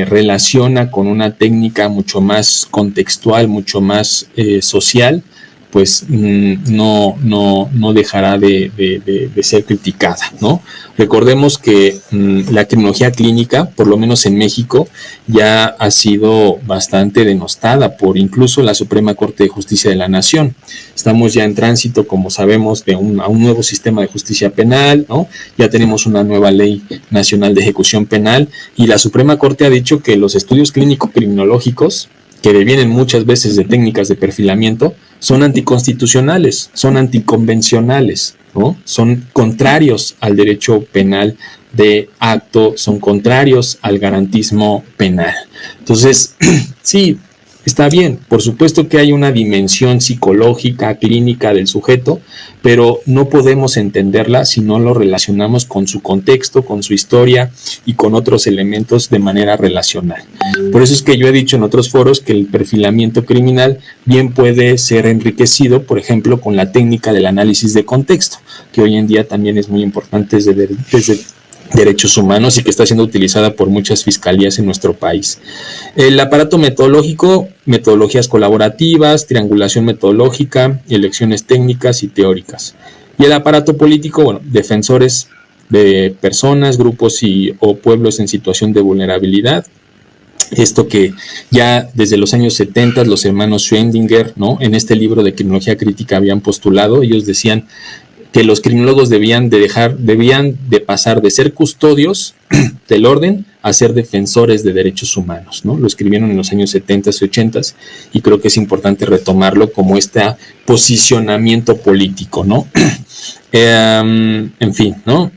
relaciona con una técnica mucho más contextual, mucho más social, pues no dejará de ser criticada, ¿no? Recordemos que la criminología clínica, por lo menos en México, ya ha sido bastante denostada por incluso la Suprema Corte de Justicia de la Nación. Estamos ya en tránsito, como sabemos, a un nuevo sistema de justicia penal, ¿no? Ya tenemos una nueva ley nacional de ejecución penal y la Suprema Corte ha dicho que los estudios clínico-criminológicos, que devienen muchas veces de técnicas de perfilamiento, son anticonstitucionales, son anticonvencionales, ¿no? Son contrarios al derecho penal de acto, son contrarios al garantismo penal. Entonces, sí, está bien, por supuesto que hay una dimensión psicológica, clínica del sujeto, pero no podemos entenderla si no lo relacionamos con su contexto, con su historia y con otros elementos de manera relacional. Por eso es que yo he dicho en otros foros que el perfilamiento criminal bien puede ser enriquecido, por ejemplo, con la técnica del análisis de contexto, que hoy en día también es muy importante desde derechos humanos y que está siendo utilizada por muchas fiscalías en nuestro país. El aparato metodológico, metodologías colaborativas, triangulación metodológica, elecciones técnicas y teóricas. Y el aparato político, bueno, defensores de personas, grupos o pueblos en situación de vulnerabilidad. Esto que ya desde los años 70 los hermanos Schwendinger, ¿no? En este libro de criminología crítica habían postulado, ellos decían que los criminólogos debían de pasar de ser custodios del orden a ser defensores de derechos humanos, ¿no? Lo escribieron en los años 70 y 80 y creo que es importante retomarlo como este posicionamiento político, ¿no? En fin, ¿no?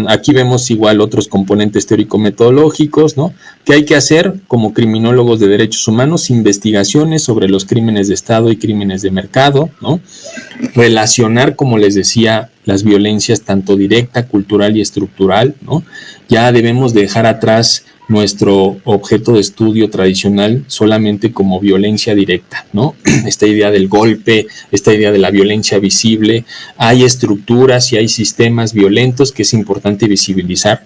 Aquí vemos igual otros componentes teórico-metodológicos, ¿no? Que hay que hacer como criminólogos de derechos humanos, investigaciones sobre los crímenes de Estado y crímenes de mercado, ¿no? Relacionar, como les decía, las violencias tanto directa, cultural y estructural, ¿no? Ya debemos dejar atrás nuestro objeto de estudio tradicional solamente como violencia directa, ¿no? Esta idea del golpe, esta idea de la violencia visible, hay estructuras y hay sistemas violentos que es importante visibilizar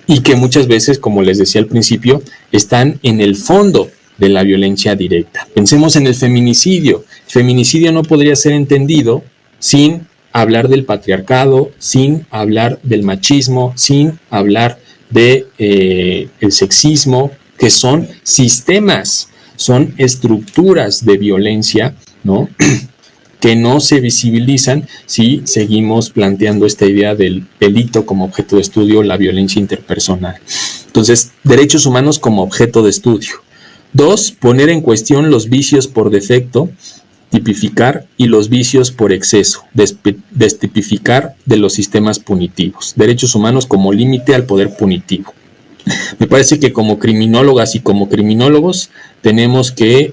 y que muchas veces, como les decía al principio, están en el fondo de la violencia directa. Pensemos en el feminicidio. El feminicidio no podría ser entendido sin hablar del patriarcado, sin hablar del machismo, sin hablar de el sexismo, que son sistemas, son estructuras de violencia, ¿no? Que no se visibilizan si seguimos planteando esta idea del delito como objeto de estudio, la violencia interpersonal. Entonces, derechos humanos como objeto de estudio. 2, poner en cuestión los vicios por defecto tipificar y los vicios por exceso, destipificar de los sistemas punitivos, derechos humanos como límite al poder punitivo. Me parece que como criminólogas y como criminólogos tenemos que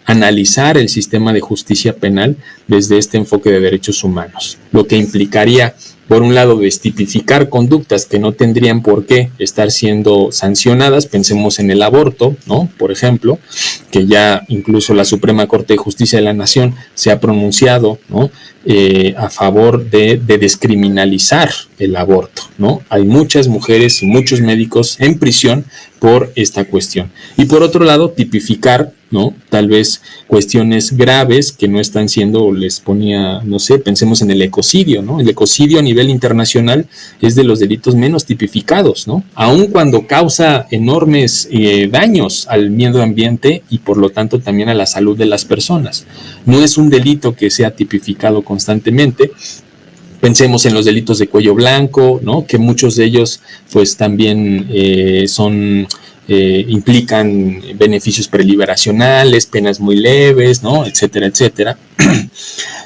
analizar el sistema de justicia penal desde este enfoque de derechos humanos, lo que implicaría, por un lado, destipificar conductas que no tendrían por qué estar siendo sancionadas. Pensemos en el aborto, ¿no? Por ejemplo, que ya incluso la Suprema Corte de Justicia de la Nación se ha pronunciado, ¿no?, a favor de descriminalizar el aborto, ¿no? Hay muchas mujeres y muchos médicos en prisión por esta cuestión. Y por otro lado, tipificar, ¿no?, tal vez cuestiones graves que no están siendo, les ponía, no sé, pensemos en el ecocidio, ¿no? El ecocidio a nivel internacional es de los delitos menos tipificados, ¿no? Aun cuando causa enormes daños al medio ambiente y por lo tanto también a la salud de las personas. No es un delito que sea tipificado constantemente. Pensemos en los delitos de cuello blanco, ¿no?, que muchos de ellos pues también implican beneficios preliberacionales, penas muy leves, ¿no?, etcétera, etcétera.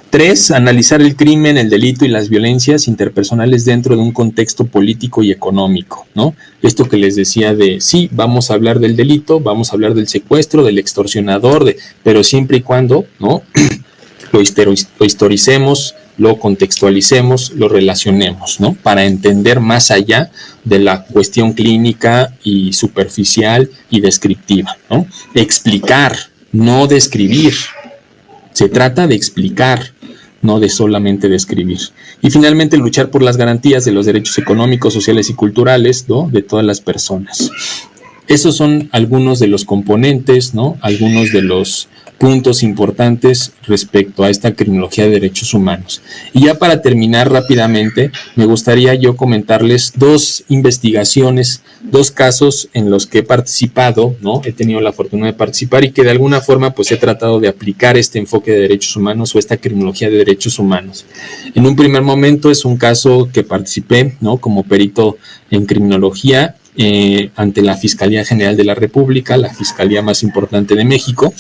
3. Analizar el crimen, el delito y las violencias interpersonales dentro de un contexto político y económico, ¿no? Esto que les decía de, sí, vamos a hablar del delito, vamos a hablar del secuestro, del extorsionador, pero siempre y cuando, ¿no?, lo historicemos, lo contextualicemos, lo relacionemos, ¿no?, para entender más allá de la cuestión clínica y superficial y descriptiva, ¿no? Explicar, no describir. Se trata de explicar, no de solamente describir. Y finalmente, luchar por las garantías de los derechos económicos, sociales y culturales, ¿no?, de todas las personas. Esos son algunos de los componentes, ¿no?, algunos de los puntos importantes respecto a esta criminología de derechos humanos. Y ya para terminar rápidamente, me gustaría yo comentarles 2 investigaciones, 2 casos en los que he participado, ¿no? He tenido la fortuna de participar y que de alguna forma pues he tratado de aplicar este enfoque de derechos humanos o esta criminología de derechos humanos. En un primer momento es un caso que participé, ¿no?, como perito en criminología ante la Fiscalía General de la República, la fiscalía más importante de México,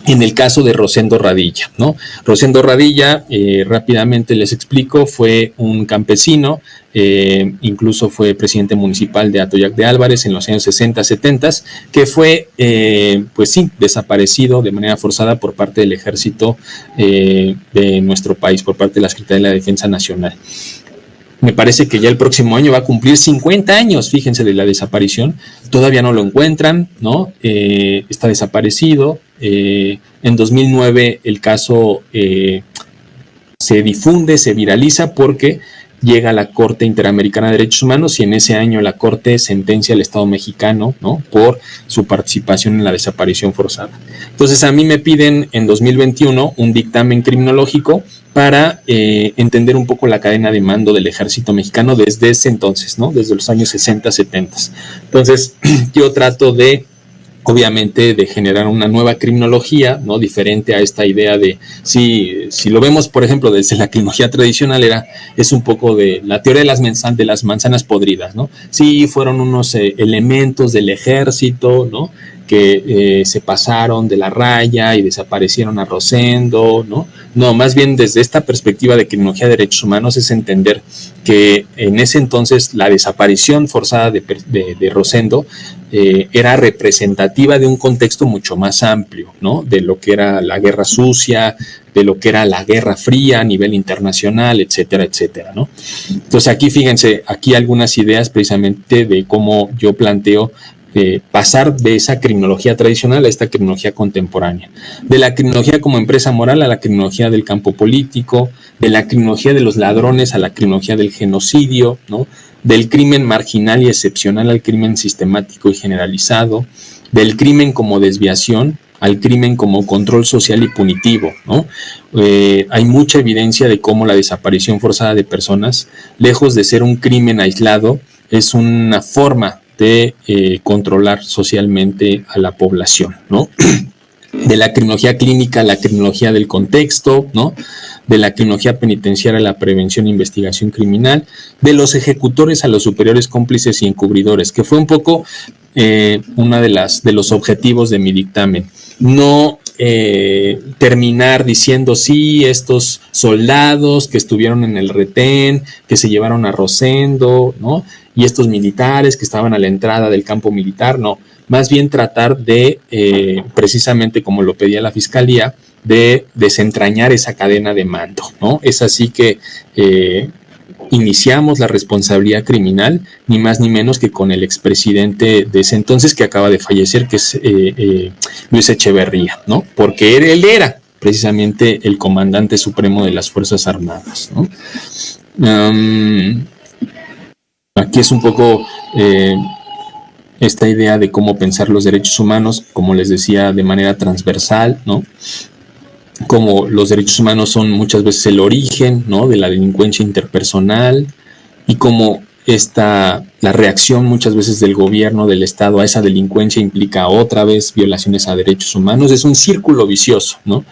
en el caso de Rosendo Radilla, ¿no? Rosendo Radilla, rápidamente les explico, fue un campesino, incluso fue presidente municipal de Atoyac de Álvarez en los años 60, 70, que fue, pues sí, desaparecido de manera forzada por parte del ejército de nuestro país, por parte de la Secretaría de la Defensa Nacional. Me parece que ya el próximo año va a cumplir 50 años, fíjense, de la desaparición. Todavía no lo encuentran, ¿no? Está desaparecido. En 2009 el caso se difunde, se viraliza porque llega a la Corte Interamericana de Derechos Humanos y en ese año la Corte sentencia al Estado mexicano, ¿no?, por su participación en la desaparición forzada. Entonces a mí me piden en 2021 un dictamen criminológico para entender un poco la cadena de mando del ejército mexicano desde ese entonces, ¿no?, desde los años 60, 70. Entonces yo trato de, obviamente, de generar una nueva criminología, ¿no?, diferente a esta idea de, si lo vemos, por ejemplo, desde la criminología tradicional, es un poco de la teoría de las manzanas podridas, ¿no? Sí, fueron unos elementos del ejército, ¿no?, que se pasaron de la raya y desaparecieron a Rosendo, ¿no? No, más bien desde esta perspectiva de criminología de derechos humanos es entender que en ese entonces la desaparición forzada de Rosendo era representativa de un contexto mucho más amplio, ¿no?, de lo que era la guerra sucia, de lo que era la guerra fría a nivel internacional, etcétera, etcétera, ¿no? Entonces aquí fíjense, aquí algunas ideas precisamente de cómo yo planteo pasar de esa criminología tradicional a esta criminología contemporánea, de la criminología como empresa moral a la criminología del campo político, de la criminología de los ladrones a la criminología del genocidio, ¿no?, del crimen marginal y excepcional al crimen sistemático y generalizado, del crimen como desviación al crimen como control social y punitivo, ¿no? Hay mucha evidencia de cómo la desaparición forzada de personas, lejos de ser un crimen aislado, es una forma de controlar socialmente a la población, ¿no? De la criminología clínica a la criminología del contexto, ¿no?, de la criminología penitenciaria a la prevención e investigación criminal, de los ejecutores a los superiores cómplices y encubridores, que fue un poco una de los objetivos de mi dictamen. No terminar diciendo sí, estos soldados que estuvieron en el retén, que se llevaron a Rosendo, ¿no? Y estos militares que estaban a la entrada del campo militar, no. Más bien tratar de, precisamente como lo pedía la Fiscalía, de desentrañar esa cadena de mando, ¿no? Es así que iniciamos la responsabilidad criminal, ni más ni menos que con el expresidente de ese entonces que acaba de fallecer, que es Luis Echeverría, ¿no? Porque él era precisamente el comandante supremo de las Fuerzas Armadas, ¿no? Aquí es un poco esta idea de cómo pensar los derechos humanos, como les decía, de manera transversal, ¿no? Como los derechos humanos son muchas veces el origen, ¿no?, de la delincuencia interpersonal, y como la reacción muchas veces del gobierno, del Estado a esa delincuencia implica otra vez violaciones a derechos humanos. Es un círculo vicioso, ¿no?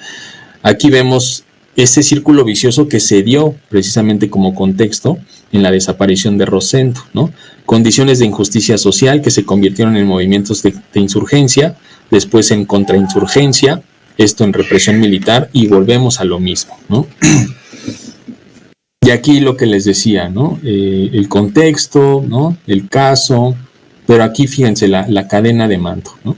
Aquí vemos ese círculo vicioso que se dio precisamente como contexto en la desaparición de Rosendo, ¿no? Condiciones de injusticia social que se convirtieron en movimientos de insurgencia, después en contrainsurgencia, esto en represión militar, y volvemos a lo mismo, ¿no? Y aquí lo que les decía, ¿no? El contexto, ¿no? El caso, pero aquí fíjense la cadena de mando, ¿no?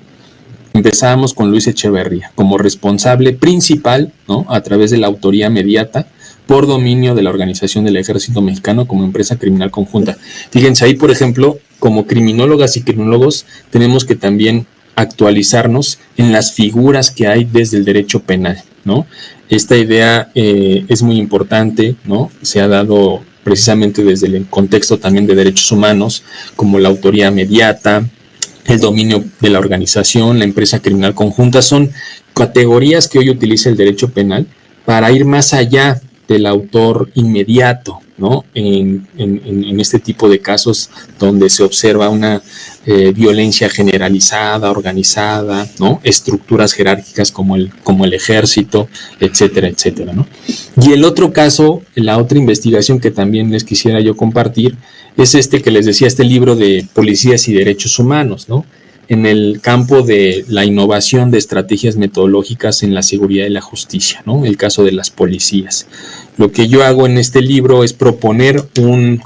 Empezábamos con Luis Echeverría como responsable principal, ¿no?, a través de la autoría mediata por dominio de la Organización del Ejército Mexicano como empresa criminal conjunta. Fíjense ahí, por ejemplo, como criminólogas y criminólogos, tenemos que también actualizarnos en las figuras que hay desde el derecho penal, ¿no? Esta idea es muy importante, ¿no? Se ha dado precisamente desde el contexto también de derechos humanos, como la autoría mediata, el dominio de la organización, la empresa criminal conjunta, son categorías que hoy utiliza el derecho penal para ir más allá del autor inmediato, ¿no? En este tipo de casos donde se observa una violencia generalizada, organizada, ¿no? Estructuras jerárquicas como el ejército, etcétera, etcétera, ¿no? Y el otro caso, la otra investigación que también les quisiera yo compartir, es que les decía, este libro de Policías y Derechos Humanos, ¿no?, en el campo de la innovación de estrategias metodológicas en la seguridad y la justicia, ¿no?, el caso de las policías. Lo que yo hago en este libro es proponer un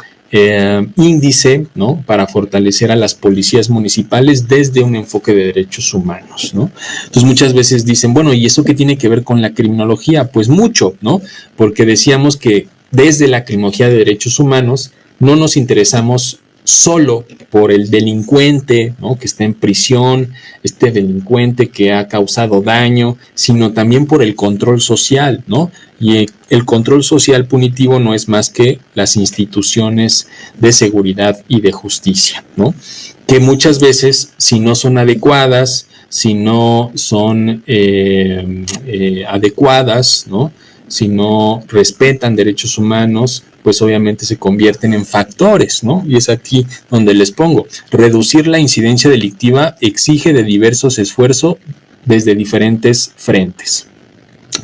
índice, ¿no?, para fortalecer a las policías municipales desde un enfoque de derechos humanos, ¿no? Entonces muchas veces dicen, bueno, ¿y eso qué tiene que ver con la criminología? Pues mucho, ¿no? Porque decíamos que desde la criminología de derechos humanos no nos interesamos solo por el delincuente, ¿no?, que está en prisión, este delincuente que ha causado daño, sino también por el control social, ¿no? Y el control social punitivo no es más que las instituciones de seguridad y de justicia, ¿no?, que muchas veces, si no son adecuadas, si no son adecuadas, ¿no?, si no respetan derechos humanos, pues obviamente se convierten en factores, ¿no? Y es aquí donde les pongo. Reducir la incidencia delictiva exige de diversos esfuerzos desde diferentes frentes.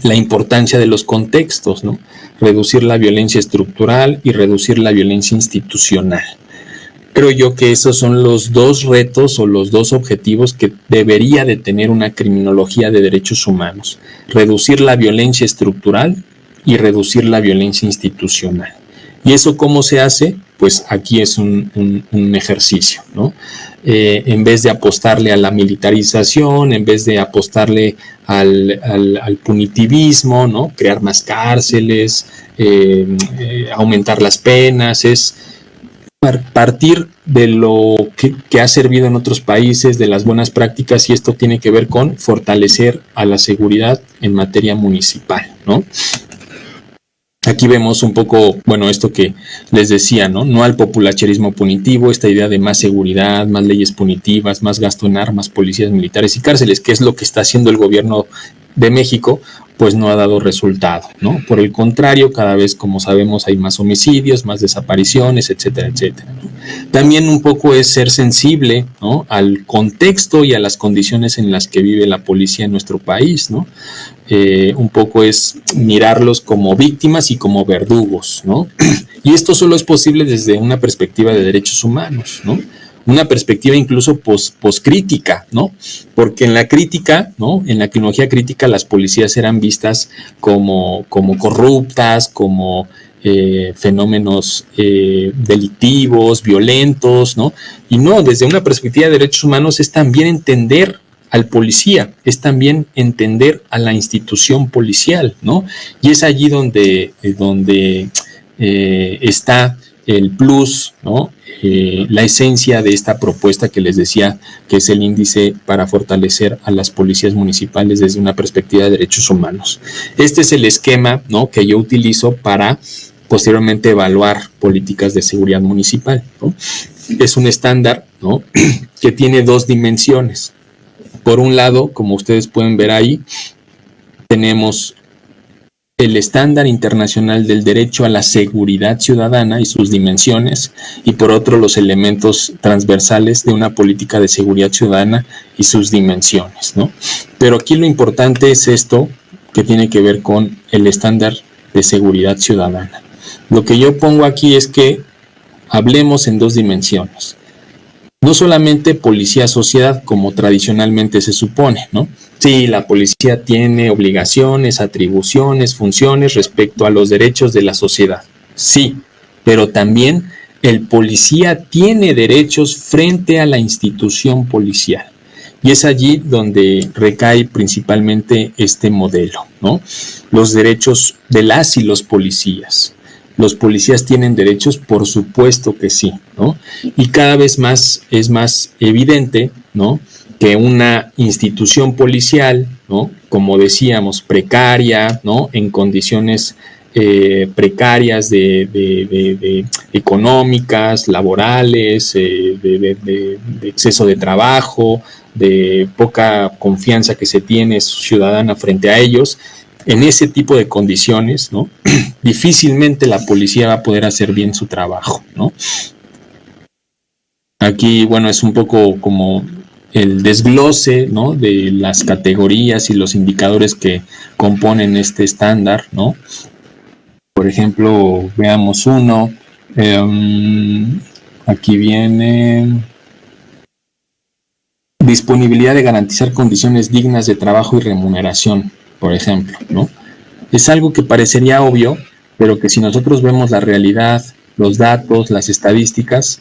La importancia de los contextos, ¿no? Reducir la violencia estructural y reducir la violencia institucional. Creo yo que esos son los dos retos o los dos objetivos que debería de tener una criminología de derechos humanos. Reducir la violencia estructural y reducir la violencia institucional. ¿Y eso cómo se hace? Pues aquí es un ejercicio, ¿no? En vez de apostarle a la militarización, en vez de apostarle al punitivismo, ¿no?, crear más cárceles, aumentar las penas, es partir de lo que ha servido en otros países, de las buenas prácticas, y esto tiene que ver con fortalecer a la seguridad en materia municipal, ¿no? Aquí vemos un poco, bueno, esto que les decía, ¿no? No al populacherismo punitivo, esta idea de más seguridad, más leyes punitivas, más gasto en armas, policías militares y cárceles, que es lo que está haciendo el gobierno de México, pues no ha dado resultado, ¿no? Por el contrario, cada vez, como sabemos, hay más homicidios, más desapariciones, etcétera, etcétera, ¿no? También un poco es ser sensible, ¿no?, al contexto y a las condiciones en las que vive la policía en nuestro país, ¿no? un poco es mirarlos como víctimas y como verdugos, ¿no? Y esto solo es posible desde una perspectiva de derechos humanos, ¿no? Una perspectiva incluso poscrítica, ¿no? Porque en la crítica, ¿no? En la criminología crítica, las policías eran vistas como corruptas, como fenómenos delictivos, violentos, ¿no? Y no, desde una perspectiva de derechos humanos es también entender al policía, es también entender a la institución policial, ¿no? Y es allí donde está el plus, ¿no? La esencia de esta propuesta que les decía, que es el índice para fortalecer a las policías municipales desde una perspectiva de derechos humanos. Este es el esquema, ¿no?, que yo utilizo para posteriormente evaluar políticas de seguridad municipal, ¿no? Es un estándar, ¿no?, que tiene dos dimensiones. Por un lado, como ustedes pueden ver ahí, tenemos el estándar internacional del derecho a la seguridad ciudadana y sus dimensiones, y por otro los elementos transversales de una política de seguridad ciudadana y sus dimensiones, ¿no? Pero aquí lo importante es esto que tiene que ver con el estándar de seguridad ciudadana. Lo que yo pongo aquí es que hablemos en dos dimensiones. No solamente policía-sociedad, como tradicionalmente se supone, ¿no? Sí, la policía tiene obligaciones, atribuciones, funciones respecto a los derechos de la sociedad. Sí, pero también el policía tiene derechos frente a la institución policial. Y es allí donde recae principalmente este modelo, ¿no? Los derechos de las y los policías. ¿Los policías tienen derechos? Por supuesto que sí, ¿no? Y cada vez más es más evidente, ¿no?, que una institución policial, ¿no?, como decíamos, precaria, ¿no?, en condiciones precarias de económicas, laborales, de exceso de trabajo, de poca confianza que se tiene ciudadana frente a ellos. En ese tipo de condiciones, ¿no?, difícilmente la policía va a poder hacer bien su trabajo, ¿no? Aquí, bueno, es un poco como el desglose, ¿no?, de las categorías y los indicadores que componen este estándar, ¿no? Por ejemplo, veamos uno. Aquí viene disponibilidad de garantizar condiciones dignas de trabajo y remuneración, por ejemplo, ¿no? Es algo que parecería obvio, pero que si nosotros vemos la realidad, los datos, las estadísticas,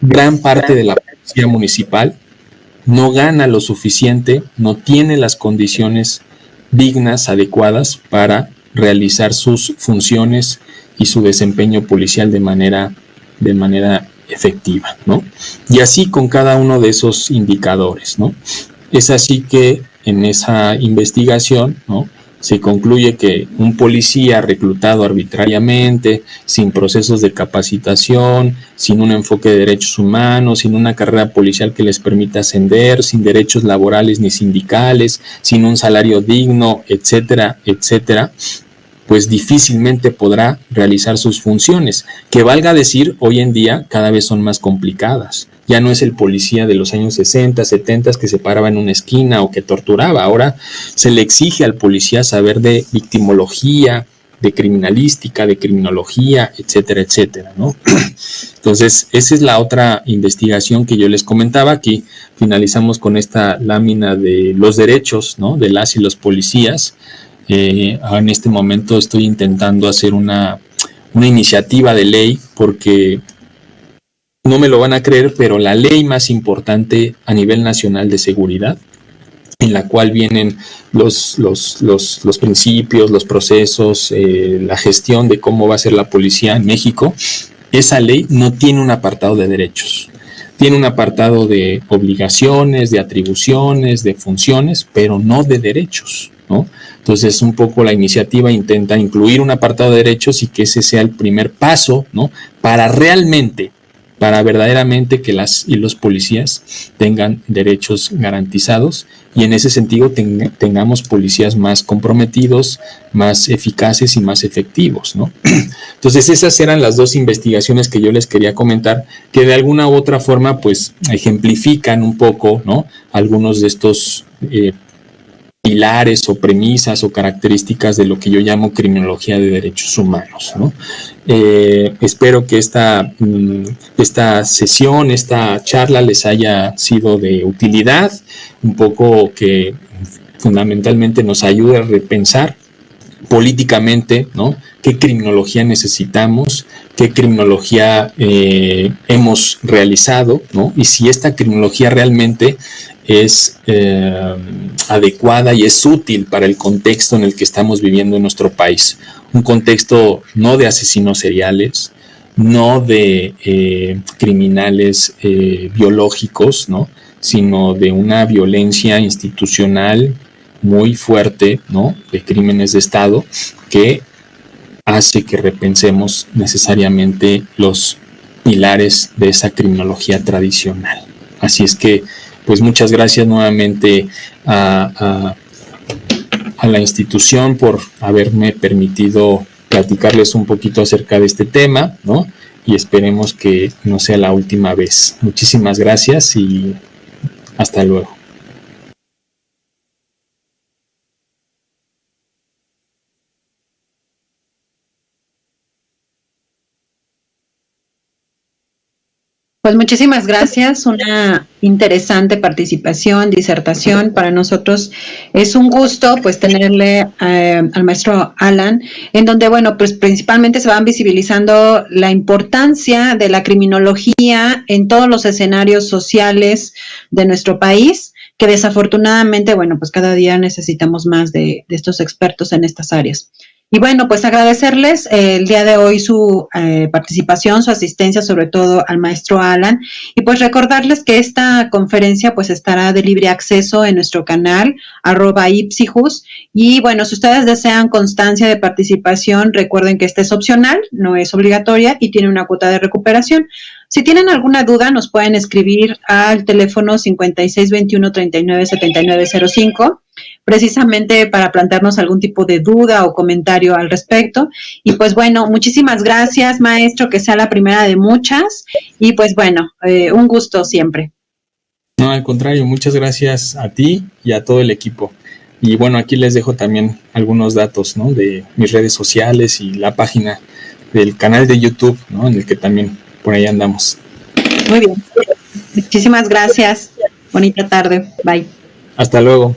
gran parte de la policía municipal no gana lo suficiente, no tiene las condiciones dignas, adecuadas para realizar sus funciones y su desempeño policial de manera efectiva, ¿no? Y así con cada uno de esos indicadores, ¿no? Es así que en esa investigación, ¿no?, se concluye que un policía reclutado arbitrariamente, sin procesos de capacitación, sin un enfoque de derechos humanos, sin una carrera policial que les permita ascender, sin derechos laborales ni sindicales, sin un salario digno, etcétera, etcétera, pues difícilmente podrá realizar sus funciones, que valga decir, hoy en día cada vez son más complicadas. Ya no es el policía de los años 60, 70 que se paraba en una esquina o que torturaba. Ahora se le exige al policía saber de victimología, de criminalística, de criminología, etcétera, etcétera, ¿no? Entonces, esa es la otra investigación que yo les comentaba. Aquí finalizamos con esta lámina de los derechos, ¿no?, de las y los policías. En este momento estoy intentando hacer una iniciativa de ley, porque no me lo van a creer, pero la ley más importante a nivel nacional de seguridad, en la cual vienen los principios, los procesos, la gestión de cómo va a ser la policía en México, esa ley no tiene un apartado de derechos. Tiene un apartado de obligaciones, de atribuciones, de funciones, pero no de derechos, ¿no? Entonces, un poco la iniciativa intenta incluir un apartado de derechos y que ese sea el primer paso, ¿no?, para verdaderamente que las y los policías tengan derechos garantizados, y en ese sentido tengamos policías más comprometidos, más eficaces y más efectivos, ¿no? Entonces, esas eran las dos investigaciones que yo les quería comentar, que de alguna u otra forma pues ejemplifican un poco, ¿no?, algunos de estos pilares o premisas o características de lo que yo llamo criminología de derechos humanos, ¿no? Espero que esta sesión, esta charla les haya sido de utilidad, un poco que fundamentalmente nos ayude a repensar políticamente, ¿no? ¿Qué criminología necesitamos? ¿Qué criminología hemos realizado? ¿No? Y si esta criminología realmente es adecuada y es útil para el contexto en el que estamos viviendo en nuestro país. Un contexto no de asesinos seriales, no de criminales biológicos, ¿no? Sino de una violencia institucional muy fuerte, ¿no? De crímenes de Estado que hace que repensemos necesariamente los pilares de esa criminología tradicional. Así es que, pues muchas gracias nuevamente a la institución por haberme permitido platicarles un poquito acerca de este tema, ¿no? Y esperemos que no sea la última vez. Muchísimas gracias y hasta luego. Pues muchísimas gracias, una interesante participación, disertación. Para nosotros es un gusto pues tenerle al maestro Alan, en donde, bueno, pues principalmente se van visibilizando la importancia de la criminología en todos los escenarios sociales de nuestro país, que desafortunadamente, bueno, pues cada día necesitamos más de estos expertos en estas áreas. Y bueno, pues agradecerles el día de hoy su participación, su asistencia, sobre todo al maestro Alan, y pues recordarles que esta conferencia pues estará de libre acceso en nuestro canal, @ipsijus, y bueno, si ustedes desean constancia de participación, recuerden que esta es opcional, no es obligatoria y tiene una cuota de recuperación. Si tienen alguna duda, nos pueden escribir al teléfono 5621-397905, precisamente para plantearnos algún tipo de duda o comentario al respecto. Y pues bueno, muchísimas gracias, maestro, que sea la primera de muchas. Y pues bueno, un gusto siempre. No, al contrario, muchas gracias a ti y a todo el equipo. Y bueno, aquí les dejo también algunos datos, ¿no? De mis redes sociales y la página del canal de YouTube, ¿no? En el que también por ahí andamos. Muy bien. Muchísimas gracias. Bonita tarde. Bye. Hasta luego.